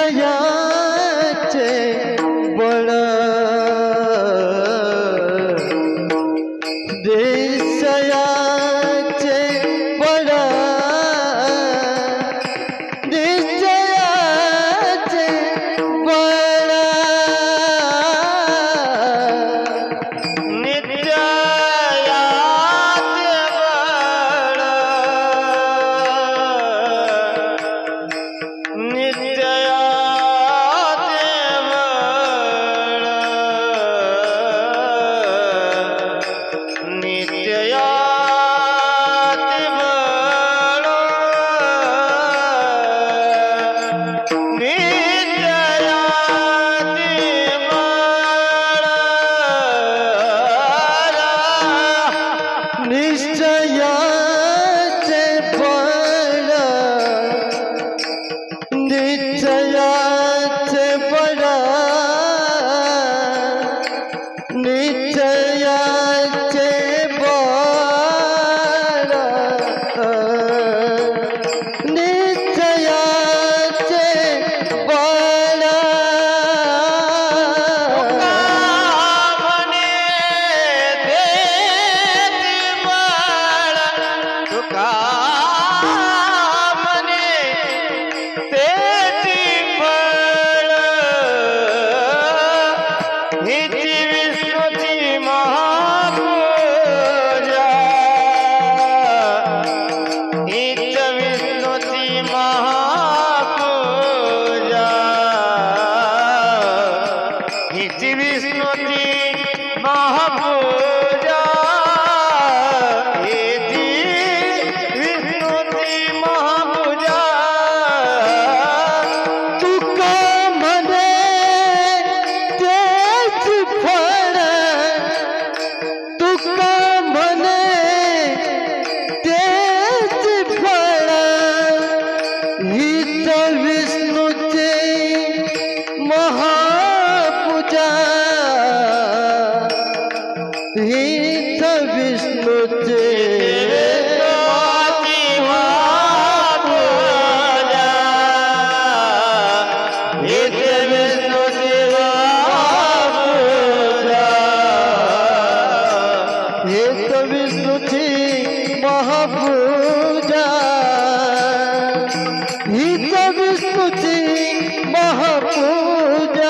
निश्चयाचे बळ, निश्चयाचे बळ, निश्चयाचे बळ, नित्य याते बळ, नित्य याते बळ. महापूजा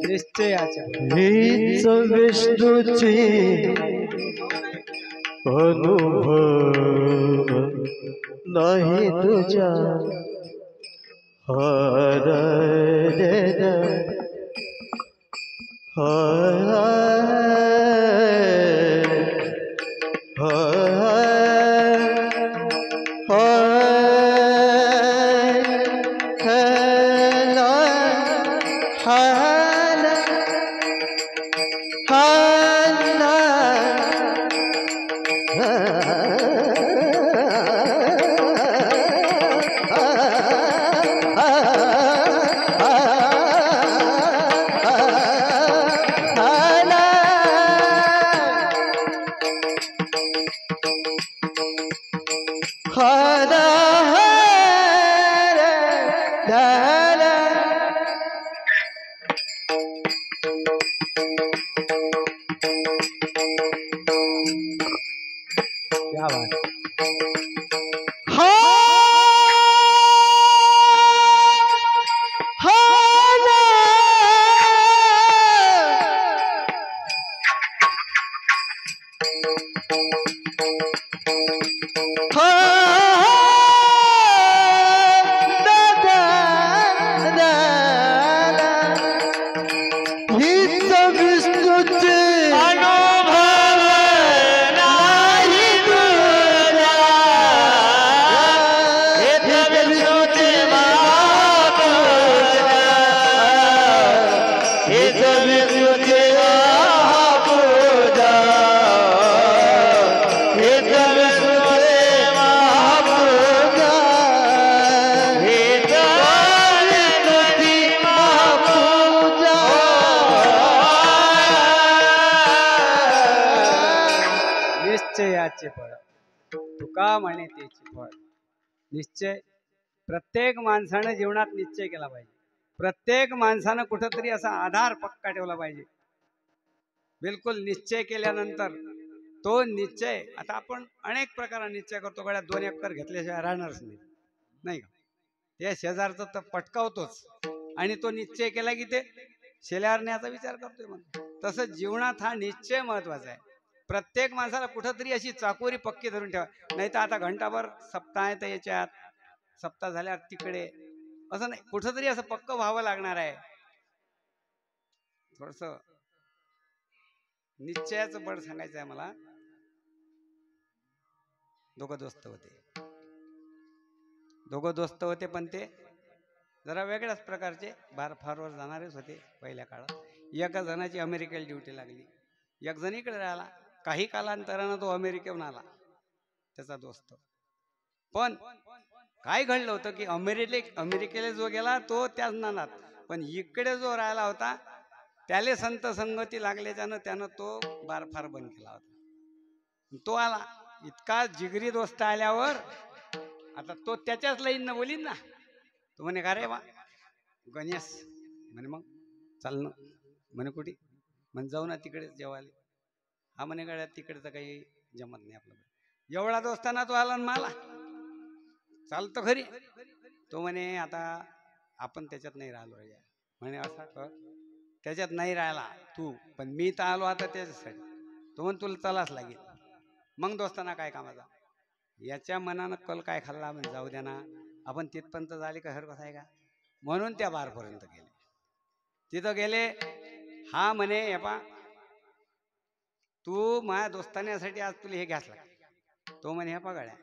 निश्चयाच्या हीच विष्णूची अनुभव नाही तुझ्या हर क्या बात निश्चयाचे फळ तुका म्हणे त्याचे फळ निश्चय प्रत्येक माणसानं जीवनात निश्चय केला पाहिजे. प्रत्येक माणसानं कुठंतरी असा आधार पक्का ठेवला पाहिजे. बिलकुल निश्चय केल्यानंतर तो निश्चय, आता आपण अनेक प्रकाराने निश्चय करतो. गड्या 2 एकर घेतल्याशिवाय राहणारच नाही का? ते शेजारचं तर पटकावतोच आणि तो निश्चय केला की ते शेल्यावर न्यायचा विचार करतोय. मग तसं जीवनात हा निश्चय महत्वाचा आहे. प्रत्येक माणसाला कुठंतरी अशी चाकोरी पक्की धरून ठेवा. नाही तर आता घंटाभर सप्ताह आहे तर याच्यात, सप्ताह झाल्यावर तिकडे, असं नाही. कुठंतरी असं पक्क व्हावं लागणार आहे. थोडस निश्चयाचं बळ सांगायचं आहे मला. दोघं दोस्त होते पण ते जरा वेगळ्याच प्रकारचे, फारवर जाणारेच होते पहिल्या काळात. एका जणाची अमेरिकेला ड्युटी लागली, एक जण इकडे राहिला. काही कालांतरानं तो अमेरिकेहून आला त्याचा दोस्त. पण काय घडलं होतं की अमेरिकेला जो गेला तो त्याच नानात, पण इकडे जो राहिला होता त्याले संत संगती लागल्याच्यानं त्यानं तो फार बंद केला होता. तो आला, इतका जिगरी दोस्त आल्यावर आता तो त्याच्याच लाईननं बोलीन ना. तो म्हणे का रे वा गणेश, म्हणे मग चाल ना. म्हणे कुठे? म्हणे जाऊ ना तिकडे जेवायला. हा म्हणे गड्या तिकडे तर काही जमत नाही आपल्याला. एवढा दोस्ताना तो आला मला चालतं खरी. तो म्हणे आता आपण त्याच्यात नाही राहिलो रे. म्हणे असा कर, त्याच्यात नाही राहिला तू, पण मी तर आलो आता त्याच्यासाठी. तो म्हणे तुला चलाच लागेल. मग दोस्ताना काय कामाचा? याच्या मनानं कल काय खाल्ला, म्हणजे जाऊ द्या ना, आपण तिथपर्यंत झाले का हरकत आहे का? म्हणून त्या बारपर्यंत गेले. तिथं गेले. हा म्हणे हे पा तू माझ्या दोस्ताण्यासाठी आज तुला हे घ्यास लागते. तो म्हणे हे पा गड्या,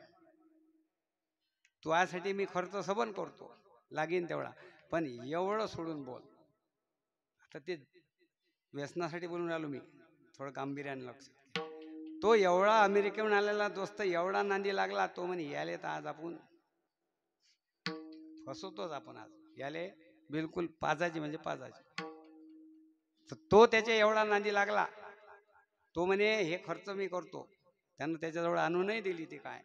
तू यासाठी मी खर्च सबन करतो, लागीन तेवढा, पण एवढं सोडून बोल. आता ते व्यसनासाठी बोलून राहिलो मी, थोडं गांभीर्याने लक्ष. तो एवढा अमेरिकेहून आलेला दोस्त एवढा नांदी लागला. तो म्हणे याले तर आज आपण फसवतोच आपण, आज याले बिलकुल पाजाची म्हणजे पाजाची. तर तो त्याच्या एवढा नांदी लागला. तो म्हणे हे खर्च मी करतो. त्यानं त्याच्याजवळ आणू नाही दिली. ती काय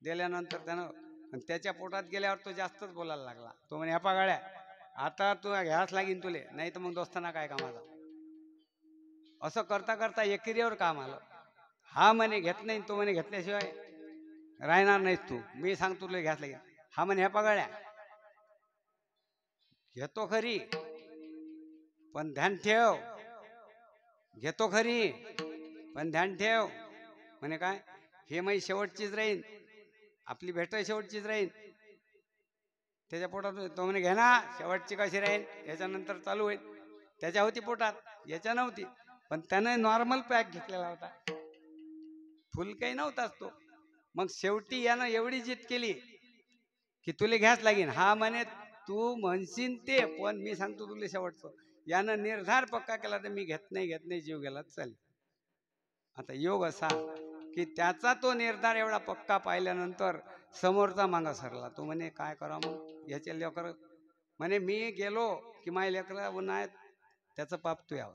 दिल्यानंतर त्यानं त्याच्या पोटात गेल्यावर तो जास्तच बोलायला लागला. तो म्हणे ह्या पागाळ्या आता तू घ्यास लागीन तुले, नाही तर मग दोस्ताना काय कामाचा. असं करता करता एकेरीवर काम आलं. हा म्हणे घेत नाही. तो म्हणे घेतल्याशिवाय राहणार नाहीस तू, मी सांगतो तुला घ्यास लागेल. हा म्हणे ह्या पागाळ्या घेतो खरी, पण ध्यान ठेव. घेतो खरी पण ध्यान ठेव. म्हणे काय? हे माझी शेवटचीच राहीन, आपली भेट शेवटचीच राहीन. त्याच्या पोटात. तो म्हणे घे ना, शेवटची कशी राहीन, याच्यानंतर चालू होईल. त्याच्या होती पोटात, याच्या नव्हती. पण त्यानं नॉर्मल पॅक घेतलेला होता, फुल काही नव्हताच तो. मग शेवटी यानं एवढी जिद केली की तुला घ्यास लागेल. हा म्हणे तू म्हणशील ते, पण मी सांगतो तुला शेवटचं. यानं निर्धार पक्का केला तर मी घेत नाही, जीव गेला चालेल. आता योग असा की त्याचा तो निर्धार एवढा पक्का पाहिल्यानंतर समोरचा मागा सरला. तो म्हणे काय करा मग याचे लेकर. म्हणे मी गेलो की माझ्या लेकरा उन्हाळ्यात त्याचं पाप तू यावं.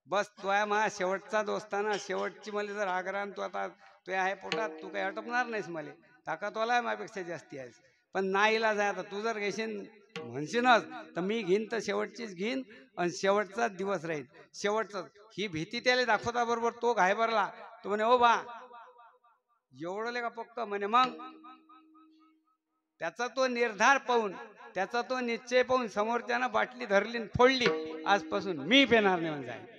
बस तो आहे माझा शेवटचा दोस्ताना. शेवटची मला जर आग्रह, तू आता तू आहे पोटात, तू काही अटपणार नाहीस. मला ताकदवाला आहे, माझ्यापेक्षा जास्ती आहेस, पण नाईलाज आहे. आता तू जर घेशील म्हणशीनच तर मी घेईन, तर शेवटचीच घेईन आणि शेवटचाच दिवस राहील. शेवटचं ही भीती त्याला दाखवता बरोबर तो घायभरला. तो म्हणे ओ बा एवढं ले का पक्क? म्हणे मग त्याचा तो निर्धार पाहून, त्याचा तो निश्चय पाहून समोरच्यानं बाटली धरली फोडली. आजपासून मी पेणार नाही म्हणजे.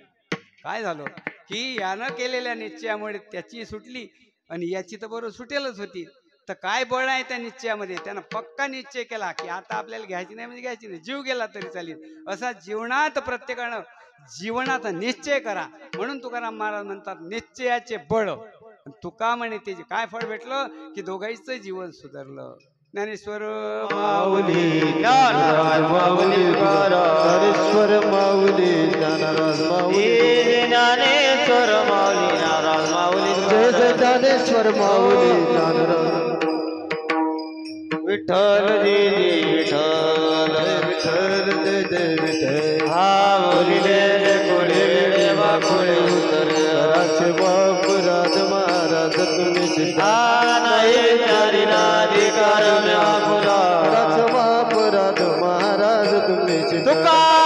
काय झालं की यानं केलेल्या निश्चयामुळे त्याची सुटली आणि याची तर बरोबर सुटेलच होती. तर काय बळ आहे त्या निश्चयामध्ये? त्यानं पक्का निश्चय केला की आता आपल्याला घ्यायची नाही म्हणजे घ्यायची नाही, जीव गेला तरी चालेल. असा जीवनात प्रत्येकानं जीवनात निश्चय करा. म्हणून तुकाराम महाराज म्हणतात निश्चयाचे बळ. तुका म्हणे त्याचे काय फळ भेटलं की दोघांचं जीवन सुधारलं. ज्ञानेश्वर माऊली ज्ञानराज माऊली ज्ञानेश्वर माऊली ज्ञानराज माऊली ज्ञानेश्वर माऊली ज्ञानराज माऊली जय जय ज्ञानेश्वर माऊली ज्ञानराज. विठ्ठल जी विठ्ठल विठ्ठल जय जय विठ्ठल. हा बोलिले कोळे देवा कोळे उतरे राज बाप राज महाराज तुम्ही सिद्ध नाही विचारिला अधिकार म्या पुरा राजवा अपराध महाराज तुम्ही सिद्ध तुका